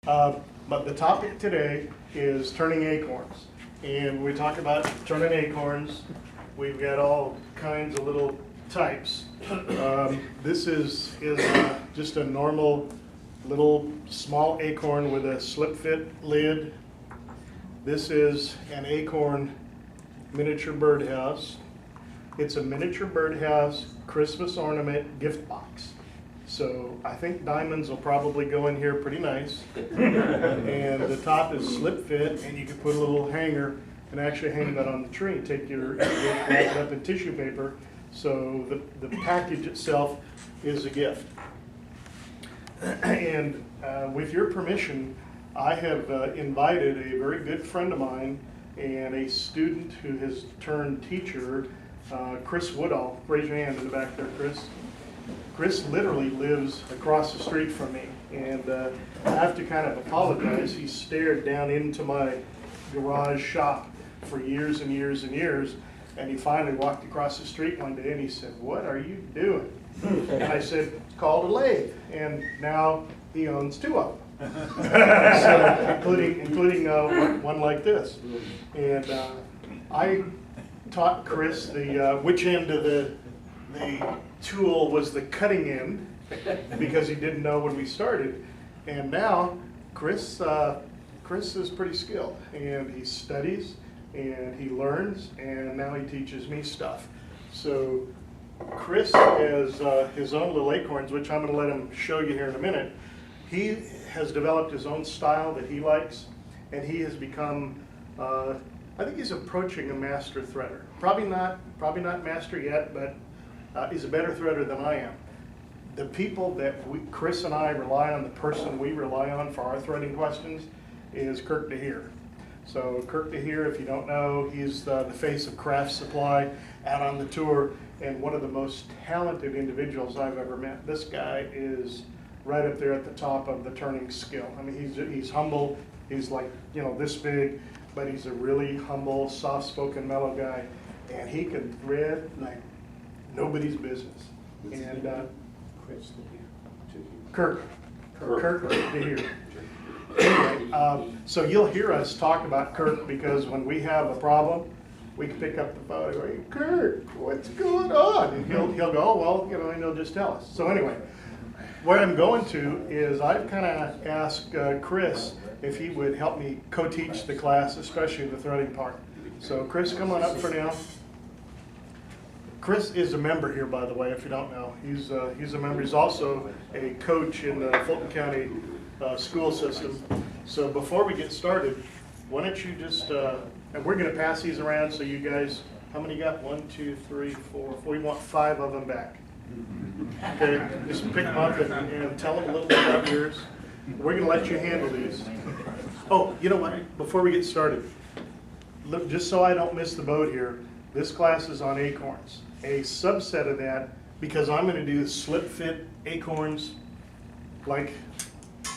But the topic today is turning acorns. And we talk about turning acorns. We've got all kinds of little types. This is just a normal little small acorn with a slip fit lid. This is an acorn miniature birdhouse. It's a miniature birdhouse Christmas ornament gift box. So I think diamonds will probably go in here pretty nice. And the top is slip fit, and you can put a little hanger and actually hang that on the tree. Take your wrap it up in tissue paper. So the package itself is a gift. And with your permission, I have invited a very good friend of mine and a student who has turned teacher, Chris Woodall. Raise your hand in the back there, Chris. Chris literally lives across the street from me, and I have to kind of apologize. He stared down into my garage shop for years and years and years, and he finally walked across the street one day and he said, "What are you doing?" And I said, "It's called a lathe," and now he owns two of them, so, including one like this. And I taught Chris the which end of the tool was the cutting end, because he didn't know when we started. And now Chris is pretty skilled, and he studies and he learns, and now he teaches me stuff. So Chris has his own little acorns, which I'm going to let him show you here in a minute. He has developed his own style that he likes, and he has become I think he's approaching a master threader. Probably not master yet, but is a better threader than I am. The people that Chris and I rely on, the person we rely on for our threading questions is Kirk DeHeer. So Kirk DeHeer, if you don't know, he's the face of Craft Supply out on the tour, and one of the most talented individuals I've ever met. This guy is right up there at the top of the turning skill. I mean, he's humble. He's like, this big, but he's a really humble, soft-spoken, mellow guy, and he can thread like nobody's business. And Kirk DeHeer. Anyway, so you'll hear us talk about Kirk, because when we have a problem, we can pick up the phone and go, "Hey, Kirk, what's going on?" And he'll go, "Oh, well, and he'll just tell us." So anyway, where I'm going to is I've kind of asked Chris if he would help me co-teach the class, especially the threading part. So Chris, come on up for now. Chris is a member here, by the way, if you don't know. He's a member. He's also a coach in the Fulton County school system. So before we get started, why don't you just, and we're going to pass these around, so you guys, how many you got? 1, 2, 3, 4. We want 5 of them back. Okay, just pick them up and tell them a little bit about yours. We're going to let you handle these. Oh, you know what? Before we get started, look, just so I don't miss the boat here, this class is on acorns. A subset of that, because I'm going to do slip fit acorns like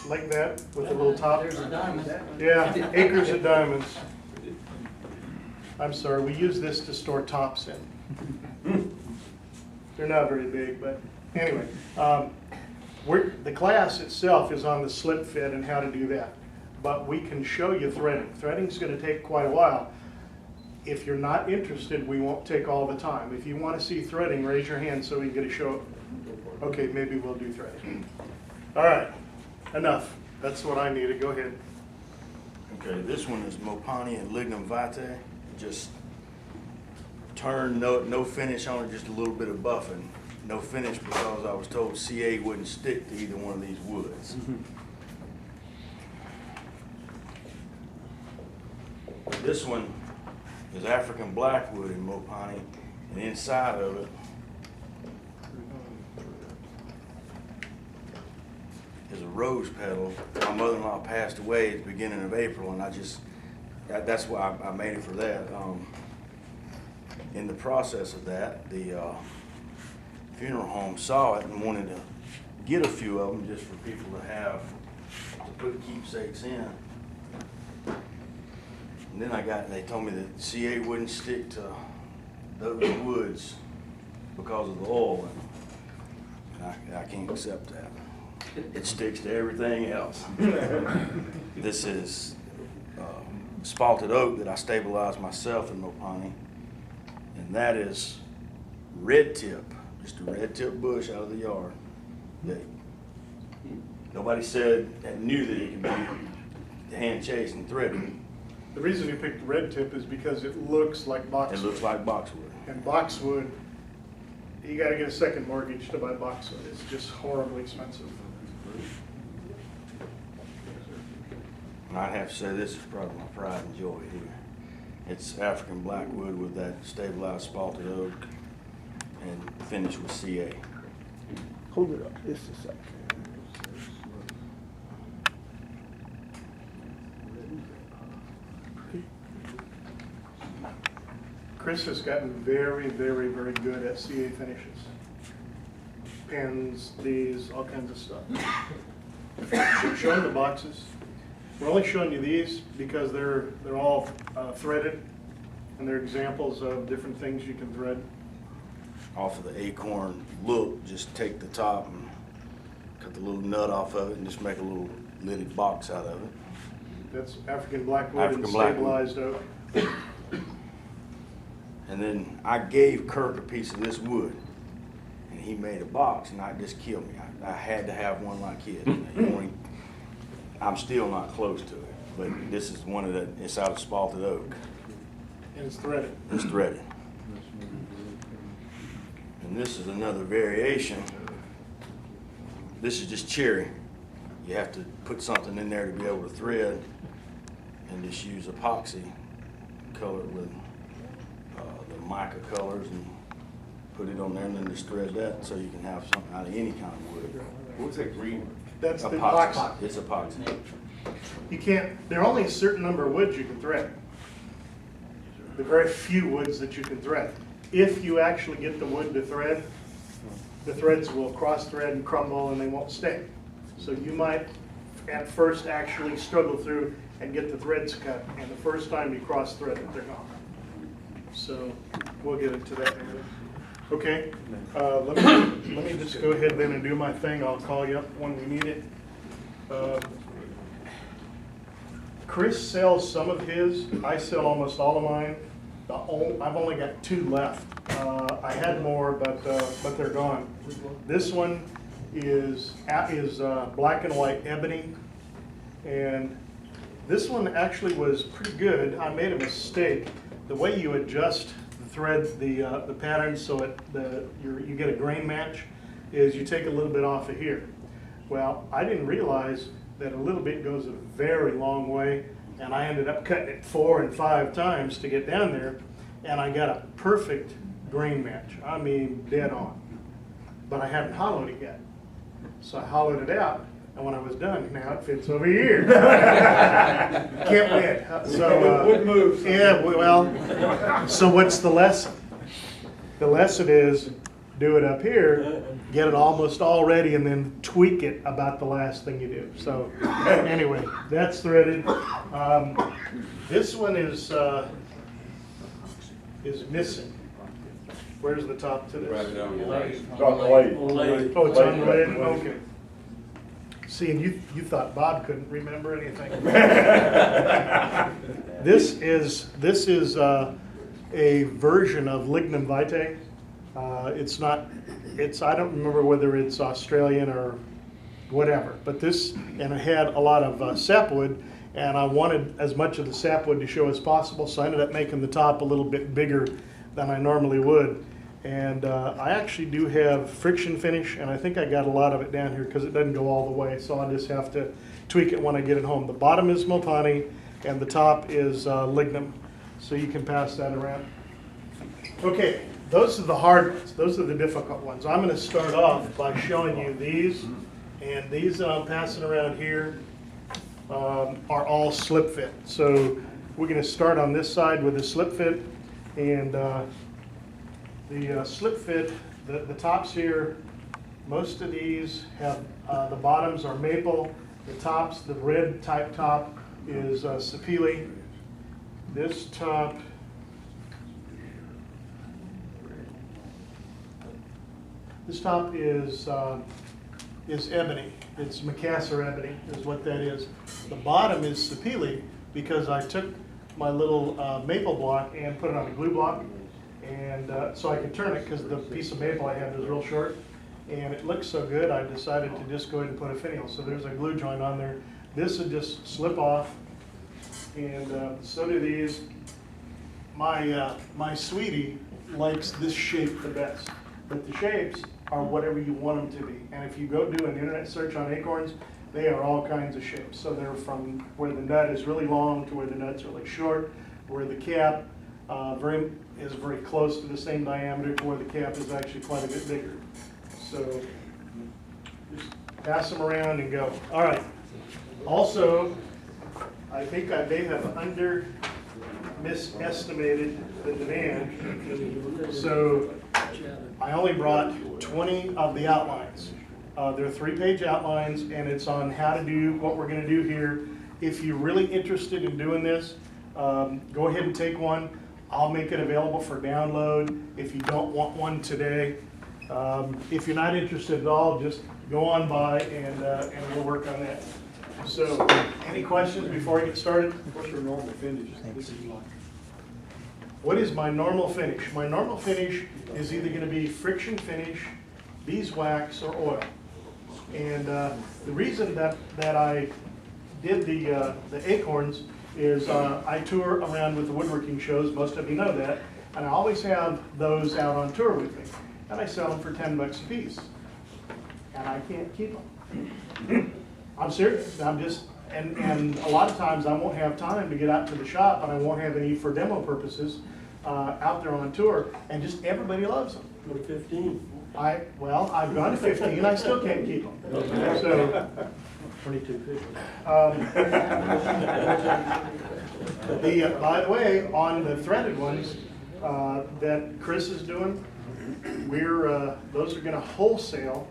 that with a little top. Yeah, acres of diamonds. I'm sorry, we use this to store tops in. They're not very big, but anyway. The class itself is on the slip fit and how to do that. But we can show you threading. Threading's going to take quite a while. If you're not interested, we won't take all the time. If you want to see threading, raise your hand so we can get a show. Okay, maybe we'll do threading. All right, enough. That's what I needed. Go ahead. Okay, this one is Mopani and Lignum Vitae. Just turn, no finish on it, just a little bit of buffing. No finish because I was told CA wouldn't stick to either one of these woods. This one is African blackwood in Mopani, and inside of it is a rose petal. My mother-in-law passed away at the beginning of April, and that's why I made it for that. In the process of that, the funeral home saw it and wanted to get a few of them just for people to have to put keepsakes in. And then they told me that CA wouldn't stick to those woods because of the oil, and I can't accept that. it sticks to everything else. This is spalted oak that I stabilized myself in Mopani, and that is red tip, just a red tip bush out of the yard. That nobody said that knew that it could be hand chased and threaded. The reason you picked red tip is because it looks like boxwood. It looks like boxwood. And boxwood, you gotta get a second mortgage to buy boxwood. It's just horribly expensive. And I'd have to say this is probably my pride and joy here. It's African blackwood with that stabilized spalted oak and finished with CA. Hold it up just a second. Chris has gotten very, very, very good at CA finishes. Pens, these, all kinds of stuff. Showing the boxes. We're only showing you these because they're all threaded, and they're examples of different things you can thread. Off of the Acorn look, just take the top and cut the little nut off of it and just make a little lidded box out of it. That's African blackwood African and blackwood. stabilized oak. And then I gave Kirk a piece of this wood, and he made a box, and it just killed me. I had to have one like his. I'm still not close to it, but this is one of the, it's out of spalted oak. And it's threaded. It's threaded. And this is another variation. This is just cherry. You have to put something in there to be able to thread, and just use epoxy, color it with the mica colors, and put it on there, and then just thread that so you can have something out of any kind of wood. What's that green? That's the box. It's epoxy. You can't, there are only a certain number of woods you can thread. There are very few woods that you can thread. If you actually get the wood to thread, the threads will cross thread and crumble and they won't stay. So you might at first actually struggle through and get the threads cut, and the first time you cross thread it, they're gone. So we'll get into that in a minute. Okay, let me just go ahead then and do my thing. I'll call you up when we need it. Chris sells some of his. I sell almost all of mine. I've only got 2 left. I had more, but they're gone. This one is black and white ebony, and this one actually was pretty good. I made a mistake. The way you adjust the thread, the pattern, so you get a grain match, is you take a little bit off of here. Well, I didn't realize that a little bit goes a very long way, and I ended up cutting it 4 and 5 times to get down there, and I got a perfect grain match. I mean, dead on. But I haven't hollowed it yet. So I hollowed it out, and when I was done, now it fits over here. Can't win. So, Wood moves. yeah, well, so what's the lesson? The lesson is do it up here, get it almost all ready, and then tweak it about the last thing you do. So anyway, that's threaded. This one is missing. Where's the top to this? It's on the lathe. Oh, it's on the lid? Okay. See, and you thought Bob couldn't remember anything. This is a version of lignum vitae. I don't remember whether it's Australian or whatever, but and it had a lot of sapwood, and I wanted as much of the sapwood to show as possible, so I ended up making the top a little bit bigger than I normally would. And I actually do have friction finish, and I think I got a lot of it down here because it doesn't go all the way, so I'll just have to tweak it when I get it home. The bottom is Mopani, and the top is lignum, so you can pass that around. Okay, those are the hard ones. Those are the difficult ones. I'm going to start off by showing you these, and these that I'm passing around here are all slip fit. So we're going to start on this side with the slip fit, and the slip fit, the tops here, most of these have, the bottoms are maple, the tops, the red type top is sapele. This top is is ebony. It's Macassar ebony is what that is. The bottom is sapele because I took my little maple block and put it on a glue block, and so I could turn it because the piece of maple I had was real short, and it looked so good I decided to just go ahead and put a finial. So there's a glue joint on there. This would just slip off, and so do these. My sweetie likes this shape the best, but the shapes are whatever you want them to be. And if you go do an internet search on acorns, they are all kinds of shapes. So they're from where the nut is really long to where the nut's really short, where the cap is very close to the same diameter to where the cap is actually quite a bit bigger. So just pass them around and go. All right. Also, I think I may have misestimated the demand. So I only brought 20 of the outlines. They're 3-page outlines, and it's on how to do what we're going to do here. If you're really interested in doing this, go ahead and take one. I'll make it available for download if you don't want one today. If you're not interested at all, just go on by and we'll work on that. So, any questions before I get started? What's your normal finish? This is like. What is my normal finish? My normal finish is either going to be friction finish, beeswax, or oil. And the reason that I did the acorns is I tour around with the woodworking shows. Most of you know that. And I always have those out on tour with me. And I sell them for $10 a piece. And I can't keep them. I'm serious. I'm just, and a lot of times I won't have time to get out to the shop, and I won't have any for demo purposes out there on tour, and just everybody loves them. Go to 15. Well, I've gone to 15, I still can't keep them. So, 2250. By the way, on the threaded ones that Chris is doing, those are going to wholesale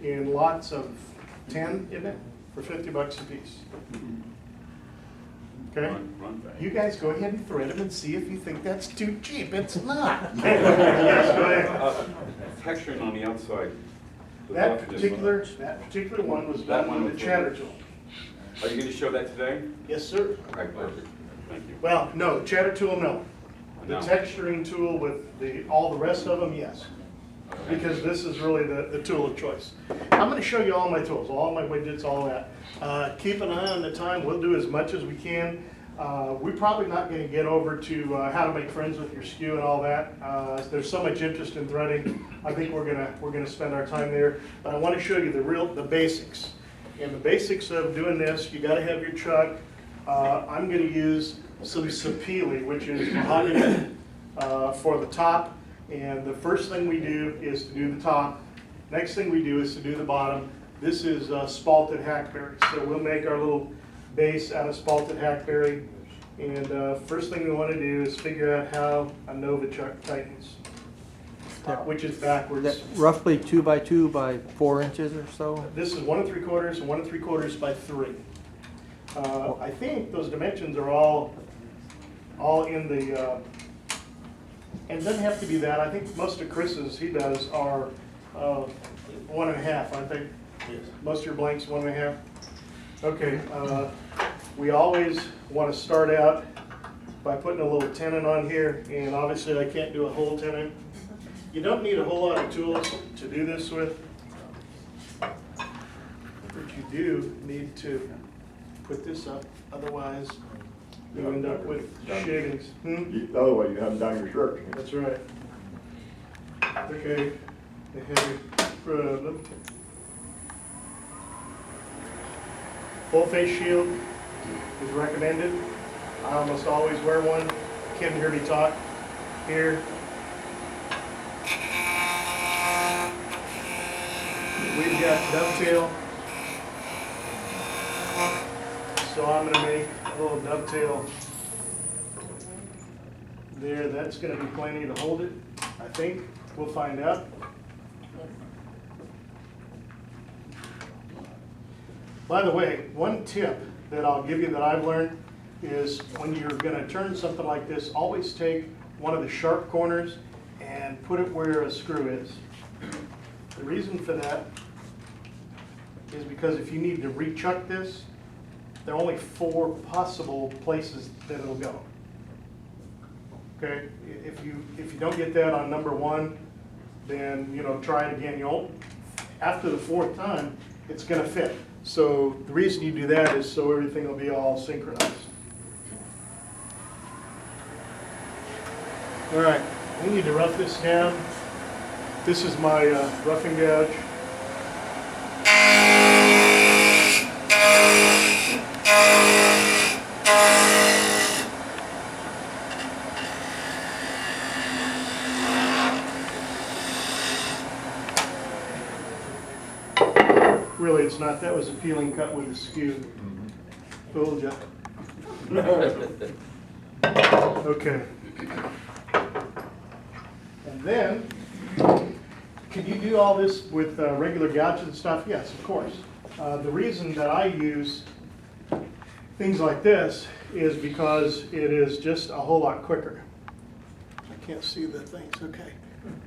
in lots of 10, isn't it? For $50 a piece. Okay? You guys go ahead and thread them and see if you think that's too cheap. It's not. Yes, go ahead. Texturing on the outside. That particular one was done with the chatter tool. Are you going to show that today? Yes, sir. Okay, perfect. Thank you. Well, no, chatter tool, no. The No. texturing tool with all the rest of them, yes. Okay. Because this is really the tool of choice. I'm going to show you all my tools, all my widgets, all that. Keep an eye on the time. We'll do as much as we can. We're probably not going to get over to how to make friends with your SKU and all that. There's so much interest in threading. I think we're gonna spend our time there. But I want to show you the basics. And the basics of doing this, you got to have your chuck. I'm going to use some sapele, which is mahogany, for the top. And the first thing we do is to do the top. Next thing we do is to do the bottom. This is spalted hackberry. So we'll make our little base out of spalted hackberry. And first thing we want to do is figure out how a Nova chuck tightens, which is backwards. That roughly 2 by 2 by 4 inches or so? This is 1 3/4 and 1 3/4 by 3. I think those dimensions are all in the, and it doesn't have to be that. I think most of Chris's he does are 1.5, aren't they? Yes. Most of your blanks 1.5. Okay. We always want to start out by putting a little tenon on here, and obviously I can't do a whole tenon. You don't need a whole lot of tools to do this with, but you do need to put this up, otherwise you end up with shavings. The other way, you haven't done your shirts. That's right. Okay, the heavy problem. Full face shield is recommended. I almost always wear one. Can't hear me talk here. We've got dovetail. So I'm going to make a little dovetail there. That's going to be plenty to hold it, I think. We'll find out. By the way, one tip that I'll give you that I've learned is when you're going to turn something like this, always take one of the sharp corners and put it where a screw is. The reason for that is because if you need to rechuck this, there are only 4 possible places that it'll go. Okay, if you don't get that on number 1, then, you know, try it again. After the 4th time, it's gonna fit. So the reason you do that is so everything will be all synchronized. All right, we need to rough this down. This is my roughing gouge. Really, it's not. That was a peeling cut with a skew. Fooled ya. Okay. And then, can you do all this with regular gouges and stuff? Yes, of course. The reason that I use things like this is because it is just a whole lot quicker. I can't see the things. Okay.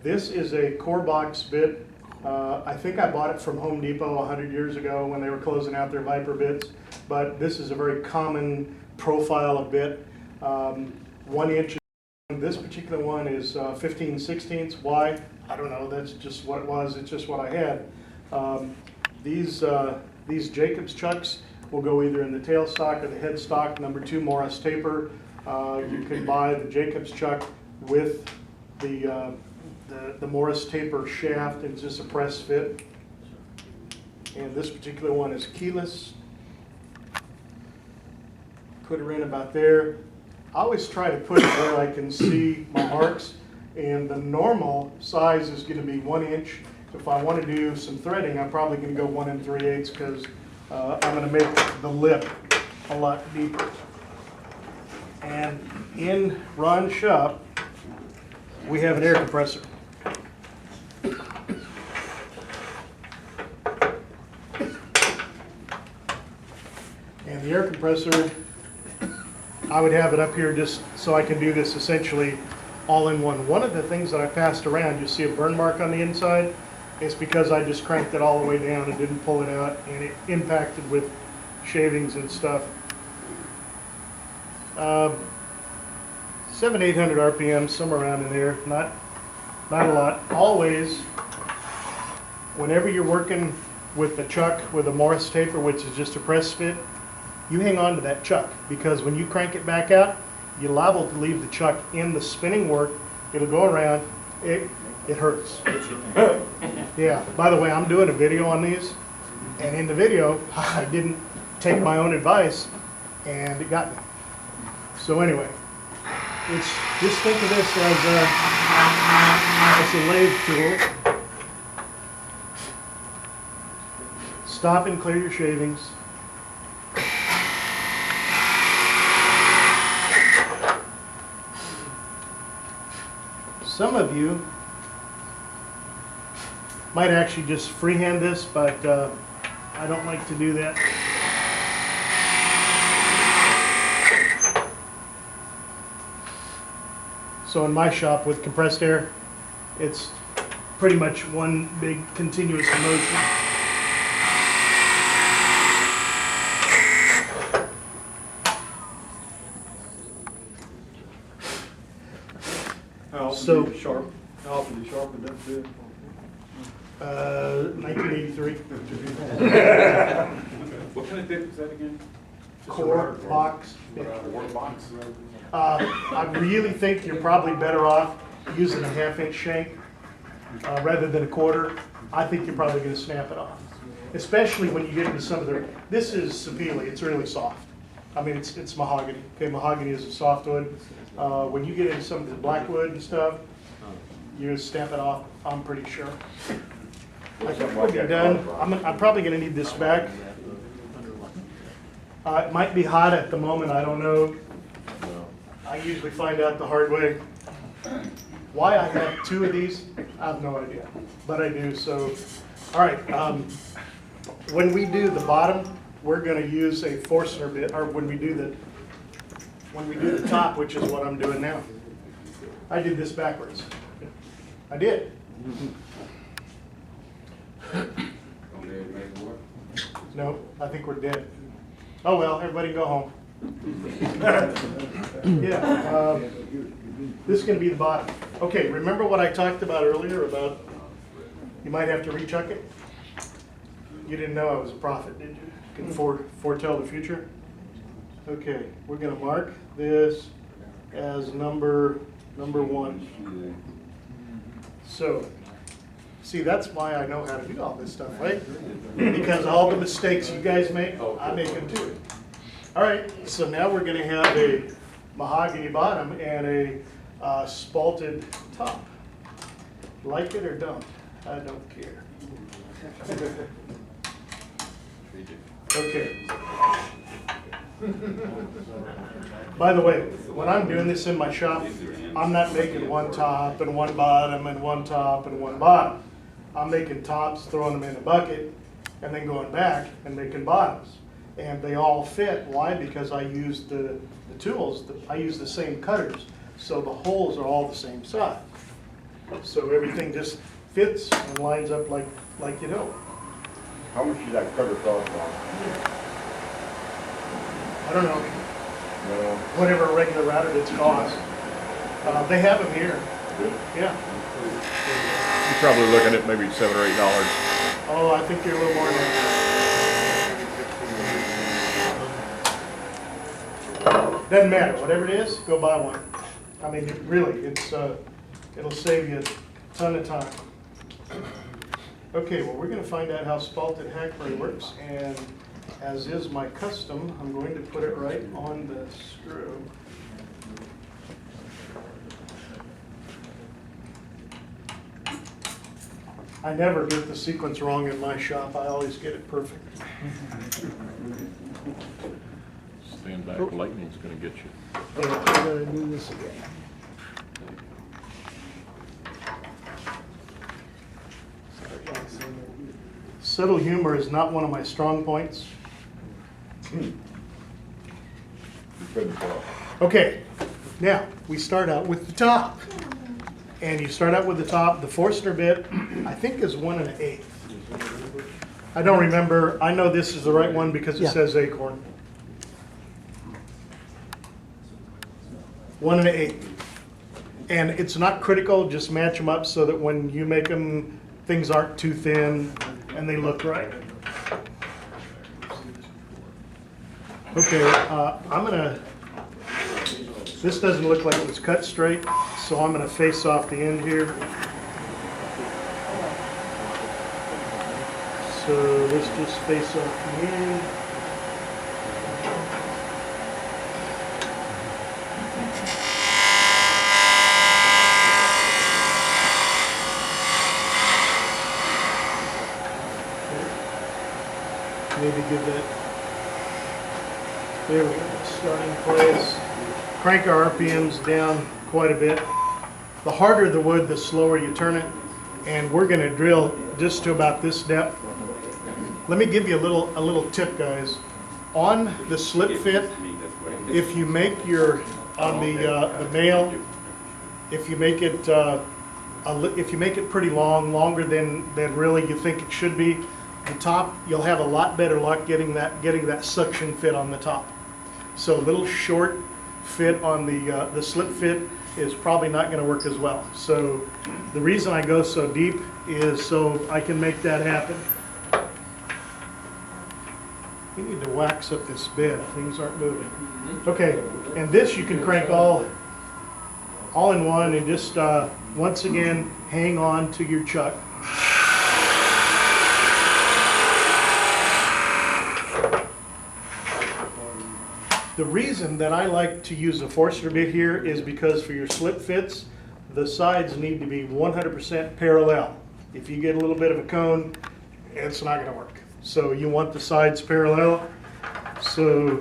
This is a core box bit. I think I bought it from Home Depot 100 years ago when they were closing out their Viper bits, but this is a very common profile of bit. 1 inch. This particular one is 15/16. Why? I don't know. That's just what it was. It's just what I had. These Jacobs chucks will go either in the tailstock or the headstock. Number 2 Morris taper. You can buy the Jacobs chuck with the Morris taper shaft, and it's just a press fit. And this particular one is keyless. Put her in about there. I always try to put it where I can see my marks, and the normal size is going to be 1 inch. If I want to do some threading, I'm probably going to go 1 3/8 because I'm going to make the lip a lot deeper. And in Ron's shop, we have an air compressor. And the air compressor, I would have it up here just so I can do this essentially all in one. One of the things that I passed around, you see a burn mark on the inside, it's because I just cranked it all the way down and didn't pull it out, and it impacted with shavings and stuff. 700-800 RPM, somewhere around in there, not a lot. Always, whenever you're working with the chuck with a Morris taper, which is just a press fit, you hang on to that chuck, because when you crank it back out, you're liable to leave the chuck in the spinning work. It'll go around. It hurts. Yeah, by the way, I'm doing a video on these, and in the video, I didn't take my own advice, and it got me. So anyway, just think of this as a lathe tool. Stop and clear your shavings. Some of you might actually just freehand this, but I don't like to do that. So in my shop with compressed air, it's pretty much one big continuous motion. How often So- do you sharpen? How often do you sharpen that bit? 1983. What kind of dip is that again? Core box. Work box? I really think you're probably better off using a 1/2 inch shank rather than a 1/4. I think you're probably going to snap it off, especially when you get into some of the. This is sapele. It's really soft. I mean, it's mahogany. Okay, mahogany is a soft wood. When you get into some of the black wood and stuff, you just snap it off. I'm pretty sure. I think we'll be done. I'm probably going to need this back. It might be hot at the moment. I don't know. I usually find out the hard way. Why I have 2 of these, I have no idea, but I do. So, all right. When we do the bottom, we're going to use a Forstner bit, or when we do the top, which is what I'm doing now. I did this backwards. I did. No, I think we're dead. Oh, well, everybody go home. Yeah, this is gonna be the bottom. Okay, remember what I talked about earlier about you might have to rechuck it? You didn't know I was a prophet, did you? Can foretell the future? Okay, we're gonna mark this as number 1. So, see, that's why I know how to do all this stuff, right? Because all the mistakes you guys make, I make them too. All right, so now we're gonna have a mahogany bottom and a spalted top. Like it or don't, I don't care. Okay. By the way, when I'm doing this in my shop, I'm not making one top and one bottom and one top and one bottom. I'm making tops, throwing them in a bucket, and then going back and making bottoms. And they all fit. Why? Because I use the tools, I use the same cutters. So the holes are all the same size. So everything just fits and lines up like you know. How much is that cutter cost on? I don't know, No. whatever a regular router bits cost. They have them here. Yeah. You're probably looking at maybe $7 or $8. Oh, I think you're a little more than that. Doesn't matter, whatever it is, go buy one. I mean, really, it'll save you a ton of time. Okay, well, we're gonna find out how spalted hackberry works, and as is my custom, I'm going to put it right on the screw. I never get the sequence wrong in my shop, I always get it perfect. Stand back, lightning's gonna get you. Yeah, we're gonna do this again. Subtle humor is not one of my strong points. You couldn't tell. Okay, now we start out with the top. And you start out with the top, the Forstner bit, I think is 1 1/8. I don't remember, I know this is the right one because it Yeah. says Acorn. 1 1/8. And it's not critical, just match them up so that when you make them, things aren't too thin and they look right. Okay, this doesn't look like it was cut straight, so I'm gonna face off the end here. So let's just face off the end. Maybe give that, there we go, starting place. Crank our RPMs down quite a bit. The harder the wood, the slower you turn it. And we're gonna drill just to about this depth. Let me give you a little tip, guys. On the slip fit, if you make your, on the nail, if you make it pretty long, longer than really you think it should be, the top, you'll have a lot better luck getting that suction fit on the top. So a little short fit on the slip fit is probably not going to work as well. So the reason I go so deep is so I can make that happen. We need to wax up this bed. Things aren't moving. Okay, and this you can crank all in one and just once again hang on to your chuck. The reason that I like to use a Forstner bit here is because for your slip fits, the sides need to be 100% parallel. If you get a little bit of a cone, it's not going to work. So you want the sides parallel. So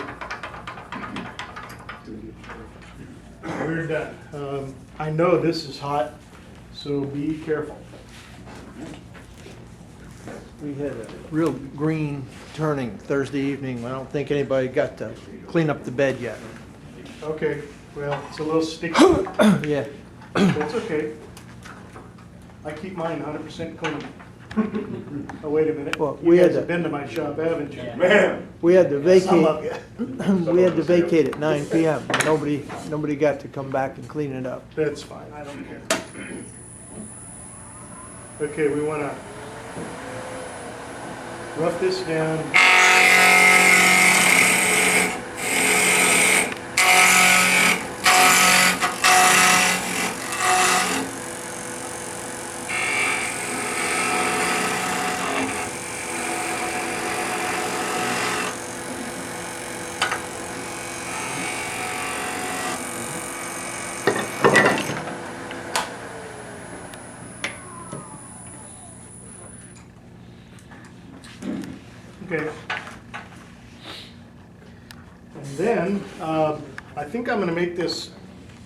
we're done. I know this is hot, so be careful. We had a real green turning Thursday evening. I don't think anybody got to clean up the bed yet. Okay, well, it's a little sticky. Yeah. It's okay. I keep mine 100% clean. Oh, wait a minute. Well, You we had guys have to- been to my shop, haven't you? Man, We had to Some of vacate, you. we had to vacate at 9 PM. Nobody got to come back and clean it up. That's fine, I don't care. Okay, we want to rough this down. Okay. And then, I think I'm gonna make this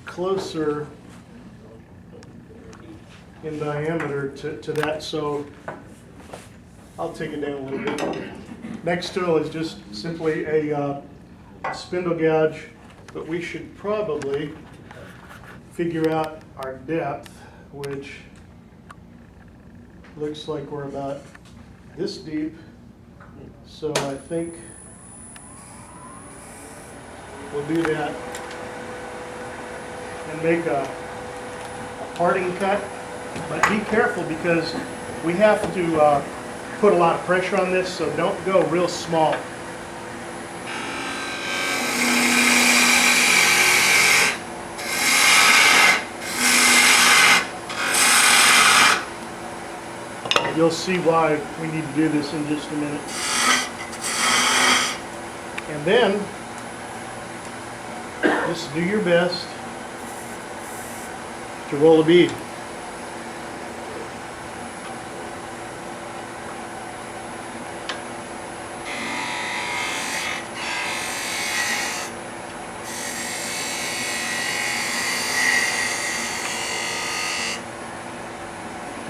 closer in diameter to that, so I'll take it down a little bit. Next tool is just simply a spindle gouge, but we should probably figure out our depth, which looks like we're about this deep. So I think we'll do that and make a parting cut. But be careful because we have to put a lot of pressure on this, so don't go real small. You'll see why we need to do this in just a minute. And then, just do your best to roll a bead.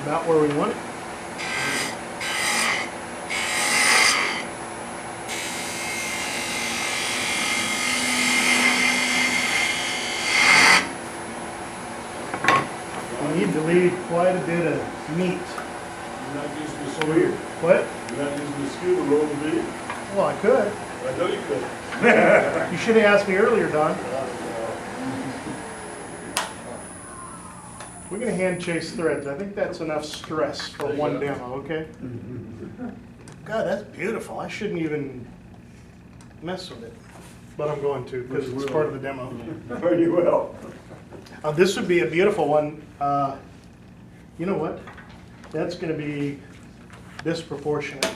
About where we want it. We need to leave quite a bit of meat. You're not using the Over here. skewer. What? You're not using the skewer to roll the bead. Well, I could. I know you could. You should have asked me earlier, Don. We're gonna hand chase threads. I think that's enough stress for one demo, okay? God, that's beautiful. I shouldn't even mess with it. But I'm going to, because it's part of the demo. oh, you will. This would be a beautiful one. You know what? That's gonna be disproportionate.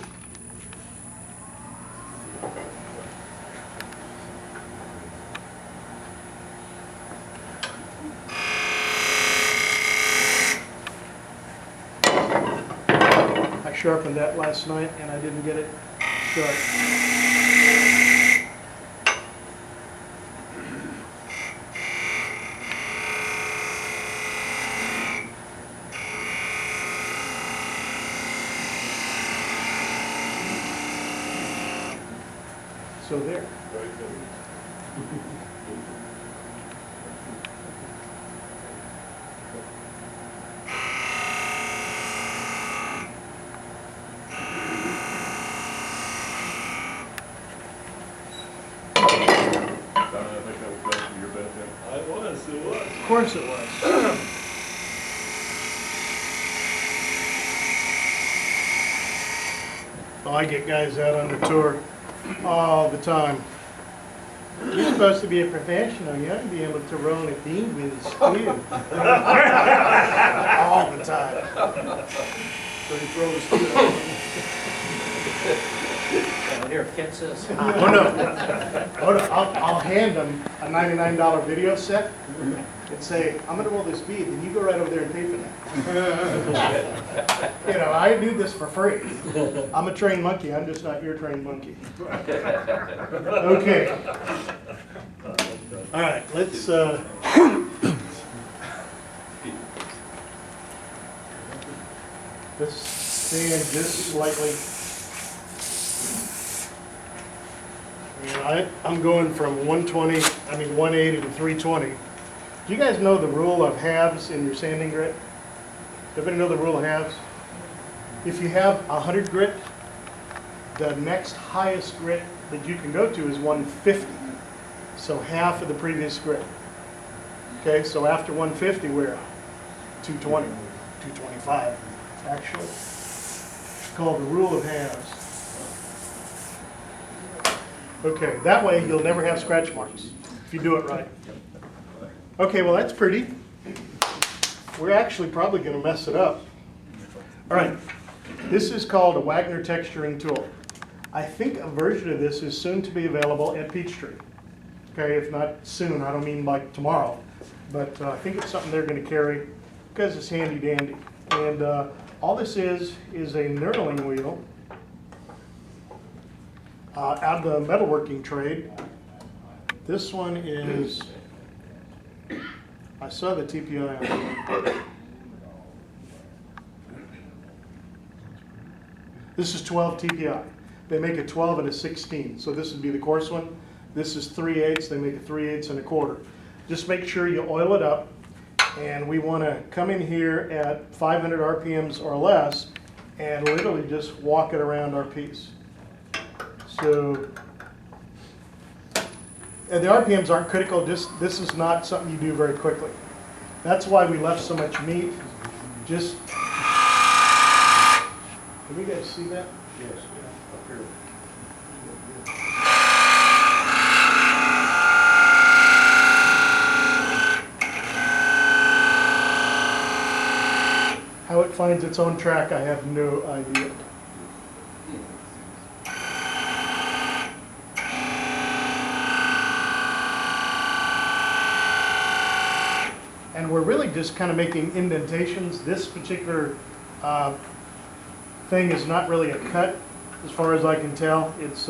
I sharpened that last night and I didn't get it sharp. So there. I think that was done for your benefit. It was. Of course it was. Oh, I get guys out on the tour all the time. You're supposed to be a professional. You ought to be able to roll a bead with a skew. All the time. So you throw the skewer. Here, catch this. Oh, no. Oh, no. I'll hand them a $99 video set and say, I'm going to roll this bead, and you go right over there and pay for that. You know, I do this for free. I'm a trained monkey. I'm just not your trained monkey. Okay. All right, let's, let's stand just slightly. And I'm going from 180 to 320. Do you guys know the rule of halves in your sanding grit? Everybody know the rule of halves? If you have 100 grit, the next highest grit that you can go to is 150. So half of the previous grit. Okay, so after 150, we're 220, 225, actually. It's called the rule of halves. Okay, that way you'll never have scratch marks if you do it right. Okay, well that's pretty. We're actually probably going to mess it up. All right, this is called a Wagner texturing tool. I think a version of this is soon to be available at Peachtree. Okay, if not soon, I don't mean like tomorrow, but I think it's something they're going to carry because it's handy dandy. And all this is a knurling wheel out of the metalworking trade. This one is, I saw the TPI on it. This is 12 TPI. They make a 12 and a 16, so this would be the coarse one. This is 3/8, they make a 3/8 and a quarter. Just make sure you oil it up, and we want to come in here at 500 RPMs or less and literally just walk it around our piece. So, and the RPMs aren't critical, just this is not something you do very quickly. That's why we left so much meat. Just, can you guys see that? Yes, yeah, up here. How it finds its own track, I have no idea. And we're really just kind of making indentations. This particular thing is not really a cut, as far as I can tell. It's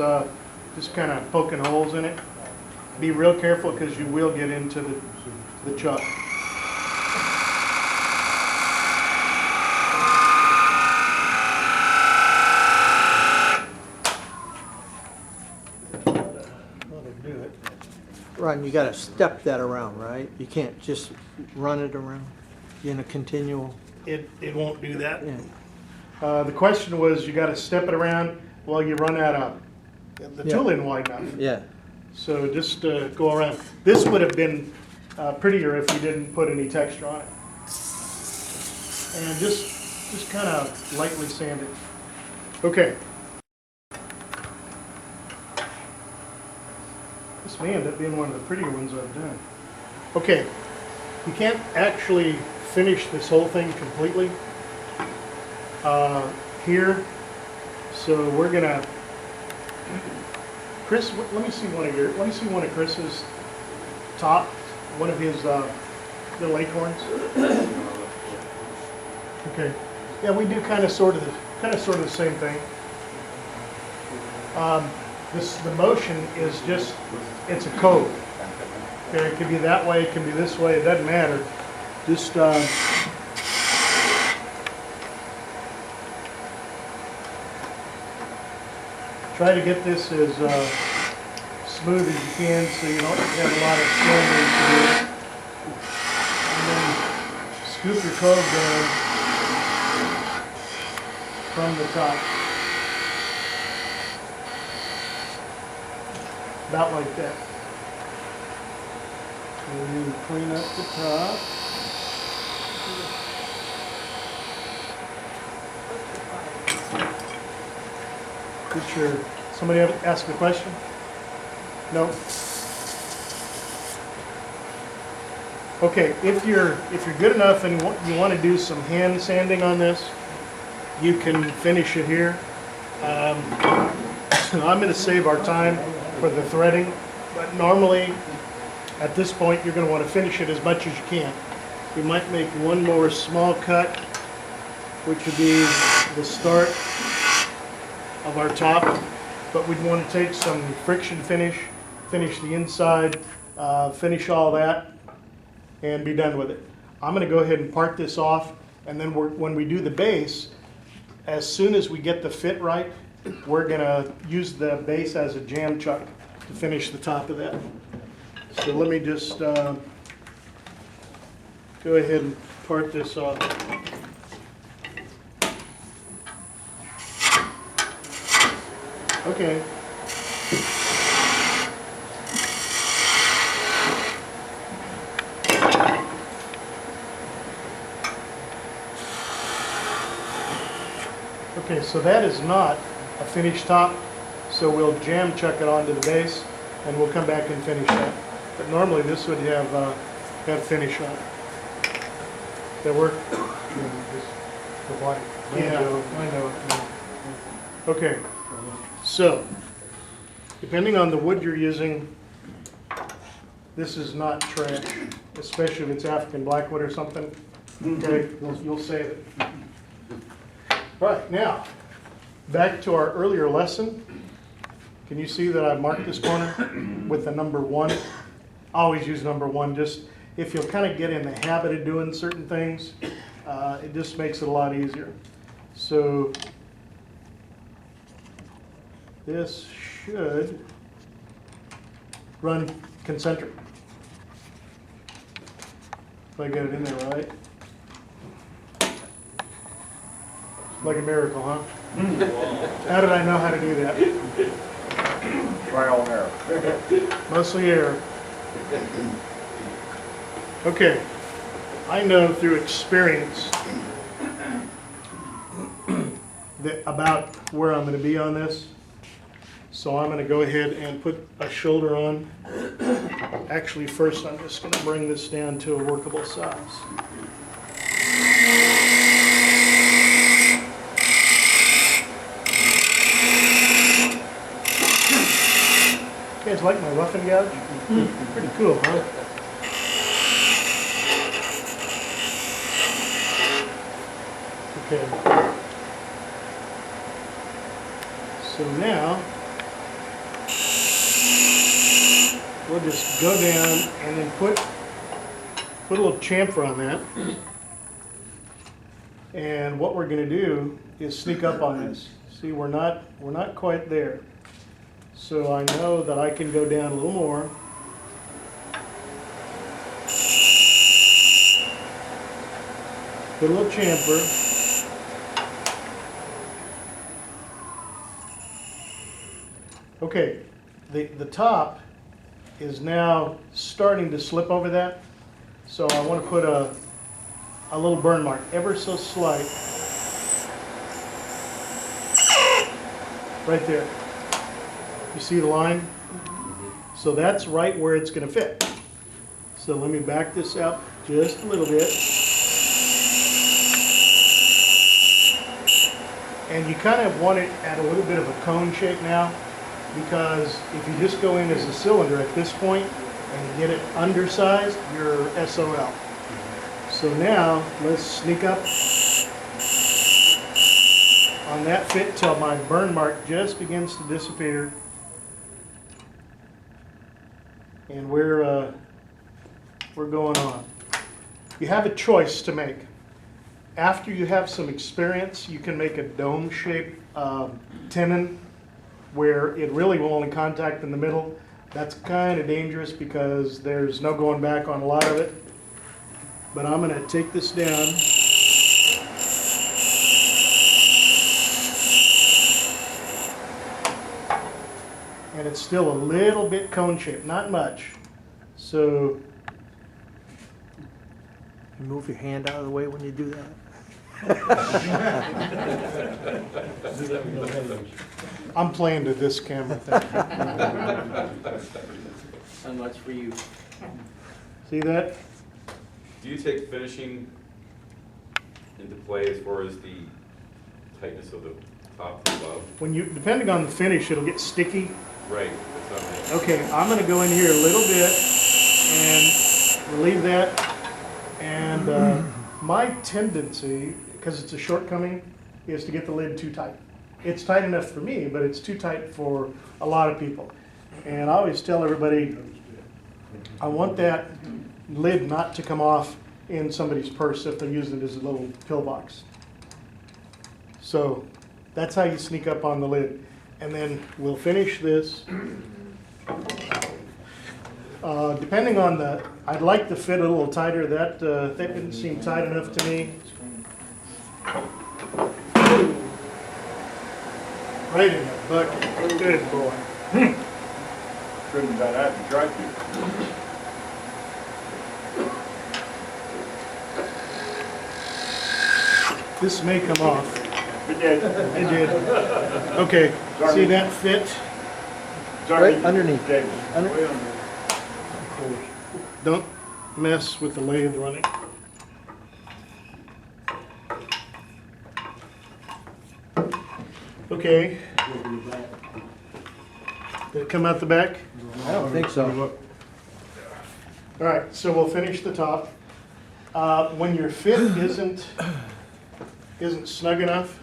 just kind of poking holes in it. Be real careful because you will get into the chuck. Right, and you gotta step that around, right? You can't just run it around in a continual, It won't do that. yeah. The question was, you got to step it around while you run out of the tool in wide enough. Yeah, So just go around. This would have been prettier if we didn't put any texture on it. And just kind of lightly sand it. Okay. This may end up being one of the prettier ones I've done. Okay, you can't actually finish this whole thing completely here, so we're gonna. Chris, let me see one of Chris's top, one of his little acorns. Okay, yeah, we do kind of sort of the same thing. The motion is just, it's a code. Okay, it can be that way, it can be this way, it doesn't matter. Just try to get this as smooth as you can so you don't have a lot of sanding to do. And then scoop your cove down from the top. About like that. And then clean up the top. Get your, somebody ever ask a question? No? Okay, if you're good enough and you want to do some hand sanding on this, you can finish it here. I'm going to save our time for the threading, but normally at this point you're going to want to finish it as much as you can. We might make one more small cut, which would be the start of our top, but we'd want to take some friction finish the inside, finish all that, and be done with it. I'm going to go ahead and part this off, and then when we do the base, as soon as we get the fit right, we're going to use the base as a jam chuck to finish the top of that. So let me just go ahead and part this off. Okay. Okay, so that is not a finished top, so we'll jam chuck it onto the base, and we'll come back and finish that. But normally this would have finish on it. That work? Yeah, I know. Okay, so depending on the wood you're using, this is not trash, especially if it's African blackwood or something. Okay, you'll save it. Right, now, back to our earlier lesson. Can you see that I've marked this corner with the number 1? Always use number 1, just if you'll kind of get in the habit of doing certain things, it just makes it a lot easier. So this should run concentric. If I get it in there right. Like a miracle, huh? How did I know how to do that? Trial and error. Mostly air. Okay, I know through experience about where I'm going to be on this. So I'm going to go ahead and put a shoulder on. Actually, first I'm just going to bring this down to a workable size. You guys like my roughing gouge? Pretty cool, huh? Okay. So now, we'll just go down and then put a little chamfer on that. And what we're going to do is sneak up on this. See, we're not quite there. So I know that I can go down a little more. Put a little chamfer. Okay, the top is now starting to slip over that. So I want to put a little burn mark, ever so slight, right there. You see the line? So that's right where it's going to fit. So let me back this up just a little bit. And you kind of want it at a little bit of a cone shape now, because if you just go in as a cylinder at this point and you get it undersized, you're SOL. So now let's sneak up on that fit till my burn mark just begins to disappear. And we're going on. You have a choice to make. After you have some experience, you can make a dome-shaped tenon where it really will only contact in the middle. That's kind of dangerous because there's no going back on a lot of it. But I'm going to take this down. And it's still a little bit cone-shaped, not much. So You move your hand out of the way when you do that. I'm playing to this camera thing. Not much for you. See that? Do you take finishing into play as far as the tightness of the top to the bottom? When you, depending on the finish, it'll get sticky. Right, that's what I'm Okay, I'm gonna go in here a little bit and relieve that. And my tendency, because it's a shortcoming, is to get the lid too tight. It's tight enough for me, but it's too tight for a lot of people. And I always tell everybody, I want that lid not to come off in somebody's purse if they're using it as a little pillbox. So that's how you sneak up on the lid. And then we'll finish this. Depending on the, I'd like to fit a little tighter. That didn't seem tight enough to me. Right in the bucket. Good boy. Couldn't have done that if you tried to. This may come off. It did. It did. Okay, see that fit? Sorry. Right underneath. Did. Under- Way under. Don't mess with the lathe running. Okay. Did it come out the back? I don't think so. All right, so we'll finish the top. When your fit isn't snug enough,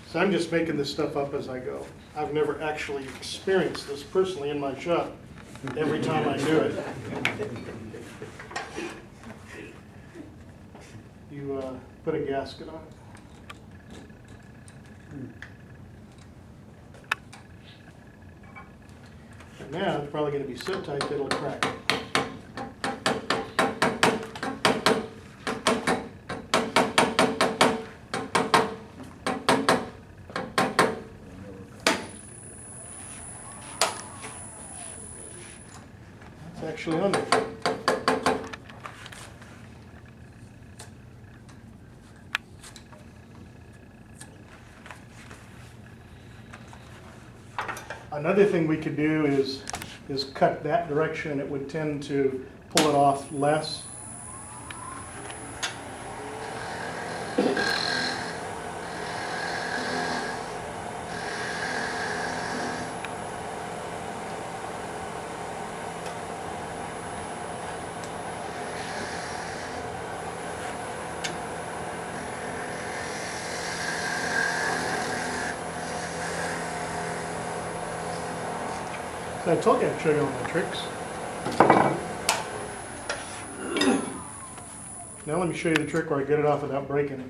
so I'm just making this stuff up as I go. I've never actually experienced this personally in my shop. Every time I do it. You put a gasket on it. And now it's probably going to be so tight that it'll crack. It's actually on there. Another thing we could do is cut that direction. It would tend to pull it off less. I told you I'd show you all my tricks. Now let me show you the trick where I get it off without breaking it.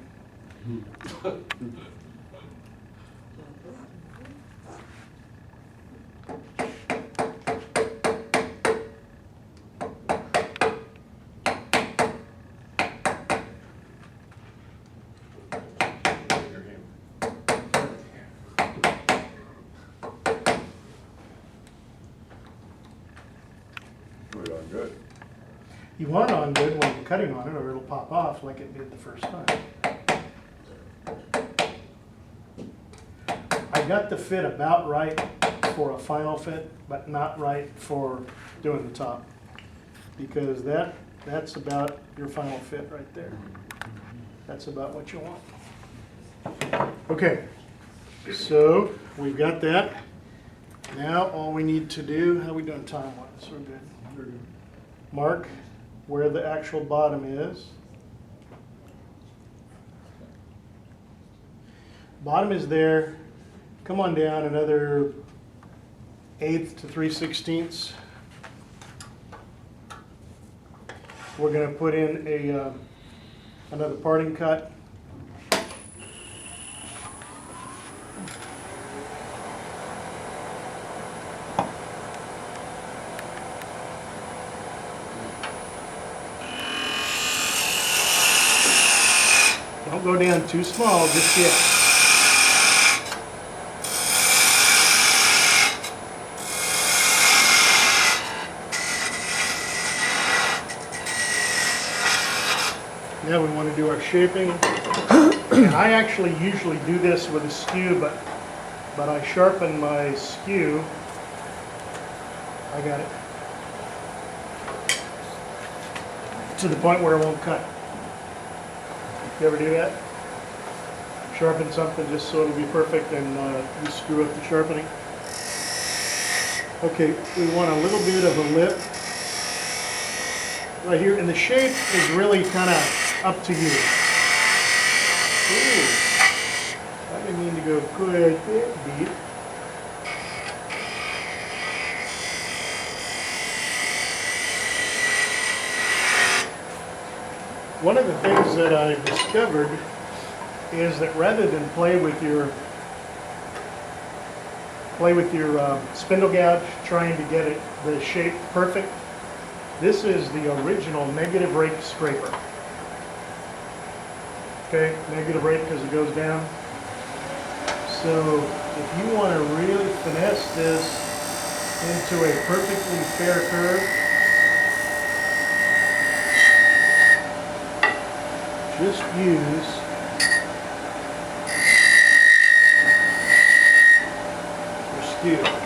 We're on good. You want it on good when you're cutting on it or it'll pop off like it did the first time. I got the fit about right for a final fit, but not right for doing the top. Because that's about your final fit right there. That's about what you want. Okay, so we've got that. Now all we need to do, how are we doing time-wise? We're good. Mark where the actual bottom is. Bottom is there. Come on down another 1/8 to 3/16. We're going to put in a another parting cut. Don't go down too small just yet. Now we want to do our shaping. And I actually usually do this with a skew, but I sharpen my skew. I got it. To the point where it won't cut. You ever do that? Sharpen something just so it'll be perfect and you screw up the sharpening. Okay, we want a little bit of a lip right here, and the shape is really kind of up to you. Ooh, I didn't mean to go quite that deep. One of the things that I've discovered is that rather than play with your spindle gouge trying to get the shape perfect, this is the original negative rake scraper. Okay, negative rate because it goes down. So if you want to really finesse this into a perfectly fair curve, just use your skew.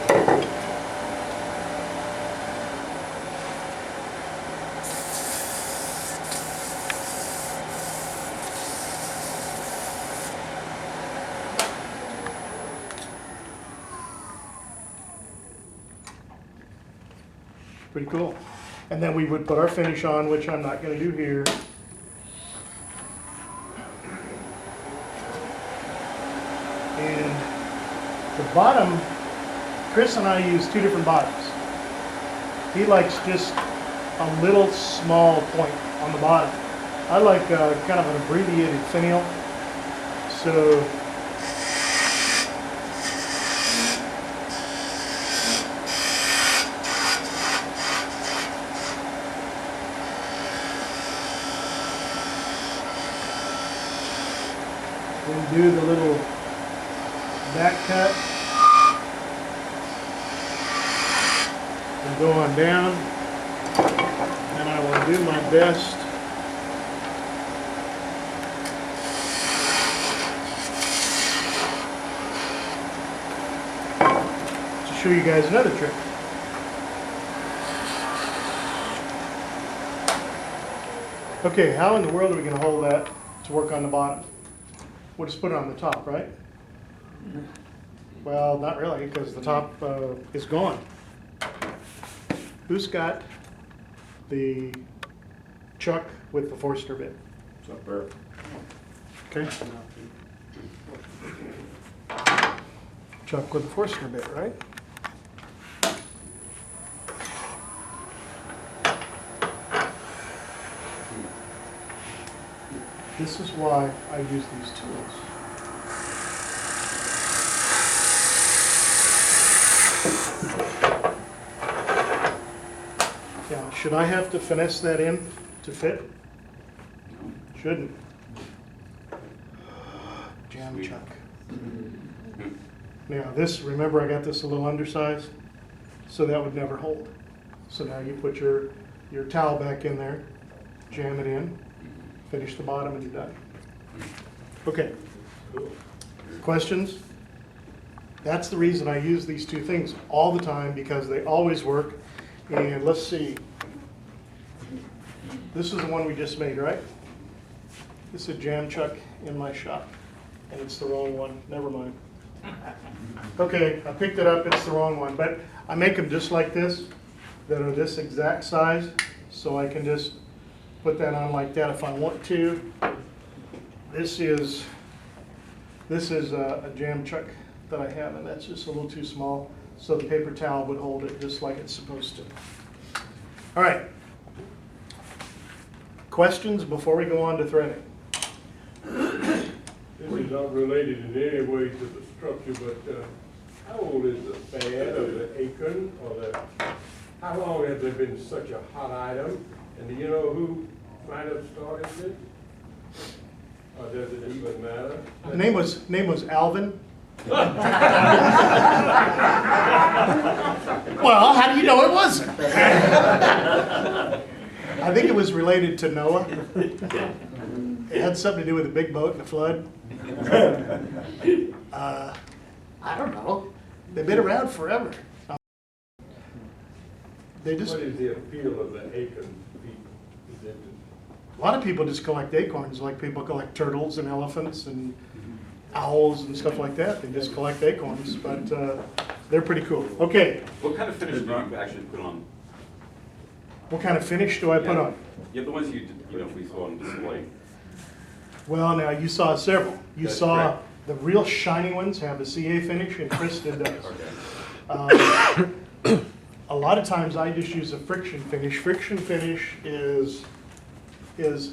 Pretty cool. And then we would put our finish on, which I'm not going to do here. And the bottom, Chris and I use two different bottoms. He likes just a little small point on the bottom. I like kind of an abbreviated finial. So then do the little back cut and go on down, and I will do my best to show you guys another trick. Okay, how in the world are we going to hold that to work on the bottom? We'll just put it on the top, right? Well, not really, because the top is gone. Who's got the chuck with the Forstner bit? It's up there. Okay. Chuck with the Forstner bit, right? This is why I use these tools. Now, should I have to finesse that in to fit? Shouldn't. Jam chuck. Now this, remember I got this a little undersized, so that would never hold. So now you put your towel back in there, jam it in, finish the bottom, and you're done. Okay. Questions? That's the reason I use these two things all the time, because they always work. And let's see. This is the one we just made, right? This is a jam chuck in my shop. And it's the wrong one. Never mind. Okay, I picked it up. It's the wrong one. But I make them just like this, that are this exact size. So I can just put that on like that if I want to. This is a jam chuck that I have, and that's just a little too small, so the paper towel would hold it just like it's supposed to. All right. Questions before we go on to threading? This is not related in any way to the structure, but how old is the fan of the acorn, or how long has there been such a hot item? And do you know who might have started this? Or does it even matter? The name was Alvin. Well, how do you know it wasn't? I think it was related to Noah. It had something to do with a big boat and a flood. I don't know. They've been around forever. They just, What is the appeal of the acorn? Is it a lot of people just collect acorns, like people collect turtles and elephants and owls and stuff like that. They just collect acorns, but they're pretty cool. Okay, What kind of finish do you actually put on? what kind of finish do I put on? Yeah, the ones we saw on display. Well, now you saw several. You That's saw correct. the real shiny ones have a CA finish, and Chris did those. Okay. A lot of times I just use a friction finish. Friction finish is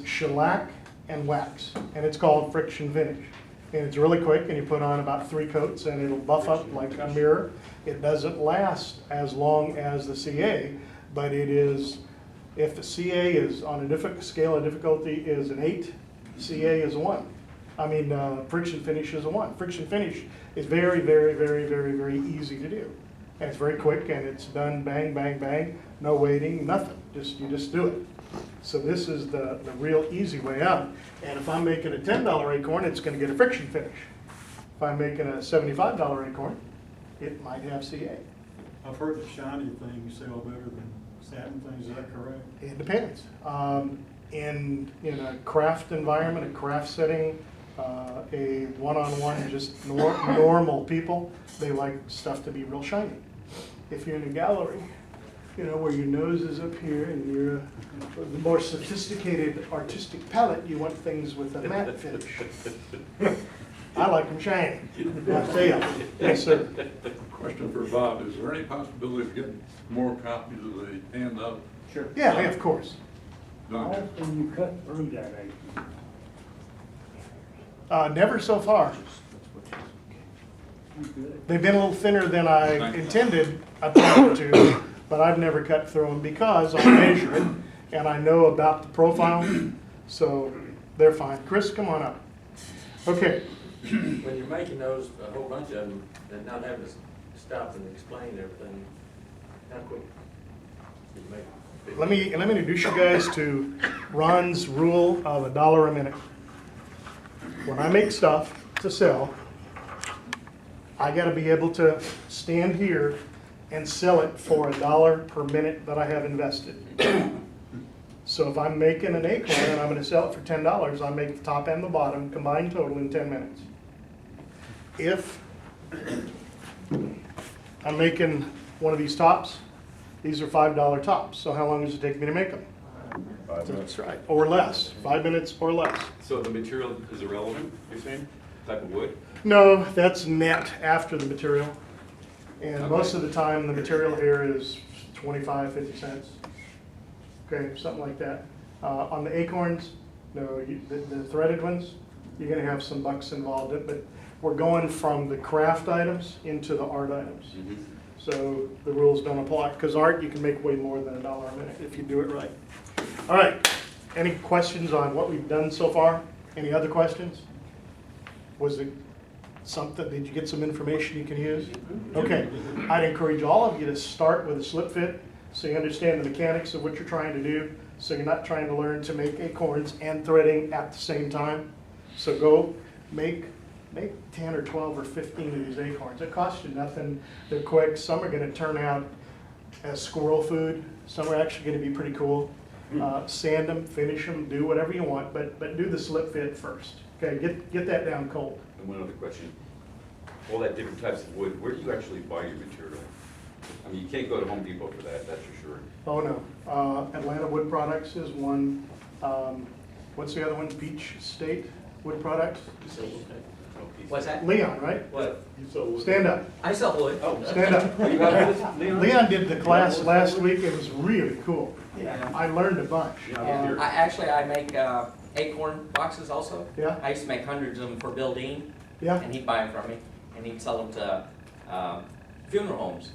shellac and wax, and it's called friction finish. And it's really quick, and you put on about 3 coats, and it'll buff up like a mirror. It doesn't last as long as the CA, but it is, if the CA is on a scale of difficulty is an 8, CA is a 1. I mean, friction finish is a 1. Friction finish is very, very, very, very, very easy to do. And it's very quick, and it's done bang, bang, bang, no waiting, nothing. You just do it. So this is the real easy way out. And if I'm making a $10 acorn, it's gonna get a friction finish. If I'm making a $75 acorn, it might have CA. I've heard the shiny things sell better than satin things, is that correct? It depends. In a craft environment, a craft setting, a one-on-one, just normal people, they like stuff to be real shiny. If you're in a gallery, where your nose is up here and you're the more sophisticated artistic palette, you want things with a matte finish. I like them shiny. I'll tell you. Yes, sir. Question for Bob, is there any possibility of getting more copies of the hand up? Sure. Yeah, of course. Done? Often you cut through that acorn. Never so far. They've been a little thinner than I intended, I thought to, but I've never cut through them because I measure it and I know about the profile, so they're fine. Chris, come on up. Okay. When you're making those, a whole bunch of them, and not having to stop and explain everything, how quick do you make? Let me introduce you guys to Ron's rule of $1 a minute. When I make stuff to sell, I got to be able to stand here and sell it for $1 per minute that I have invested. So if I'm making an acorn and I'm going to sell it for $10, I make the top and the bottom combined total in 10 minutes. If I'm making one of these tops, these are $5 tops. So how long does it take me to make them? 5 minutes. That's right, or less, 5 minutes or less. So the material is irrelevant, you're saying? Type of wood? No, that's net after the material. And Okay. most of the time, the material here is 25, 50 cents. Okay, something like that. On the acorns, no, the threaded ones, you're gonna have some bucks involved in it, but we're going from the craft items into the art items. Mhm. So the rules don't apply, because art, you can make way more than $1 a minute if you do it right. All right, any questions on what we've done so far? Any other questions? Was it something, did you get some information you can use? Okay, I'd encourage all of you to start with a slip fit, so you understand the mechanics of what you're trying to do, so you're not trying to learn to make acorns and threading at the same time. So go make 10 or 12 or 15 of these acorns. It costs you nothing, they're quick, some are gonna turn out as squirrel food, some are actually gonna be pretty cool. Sand them, finish them, do whatever you want, but do the slip fit first. Okay, get that down cold. And one other question. All that different types of wood, where do you actually buy your material? I mean, you can't go to Home Depot for that, that's for sure. Oh, no. Atlanta Wood Products is one. What's the other one? Beach State Wood Products? What's that? Leon, right? What? Stand up. I sell wood. Oh. Stand up. You have this, Leon? Leon did the class last week. It was really cool. I learned a bunch. I make acorn boxes also. Yeah. I used to make hundreds of them for Bill Dean, Yeah, and he'd buy them from me, and he'd sell them to funeral homes.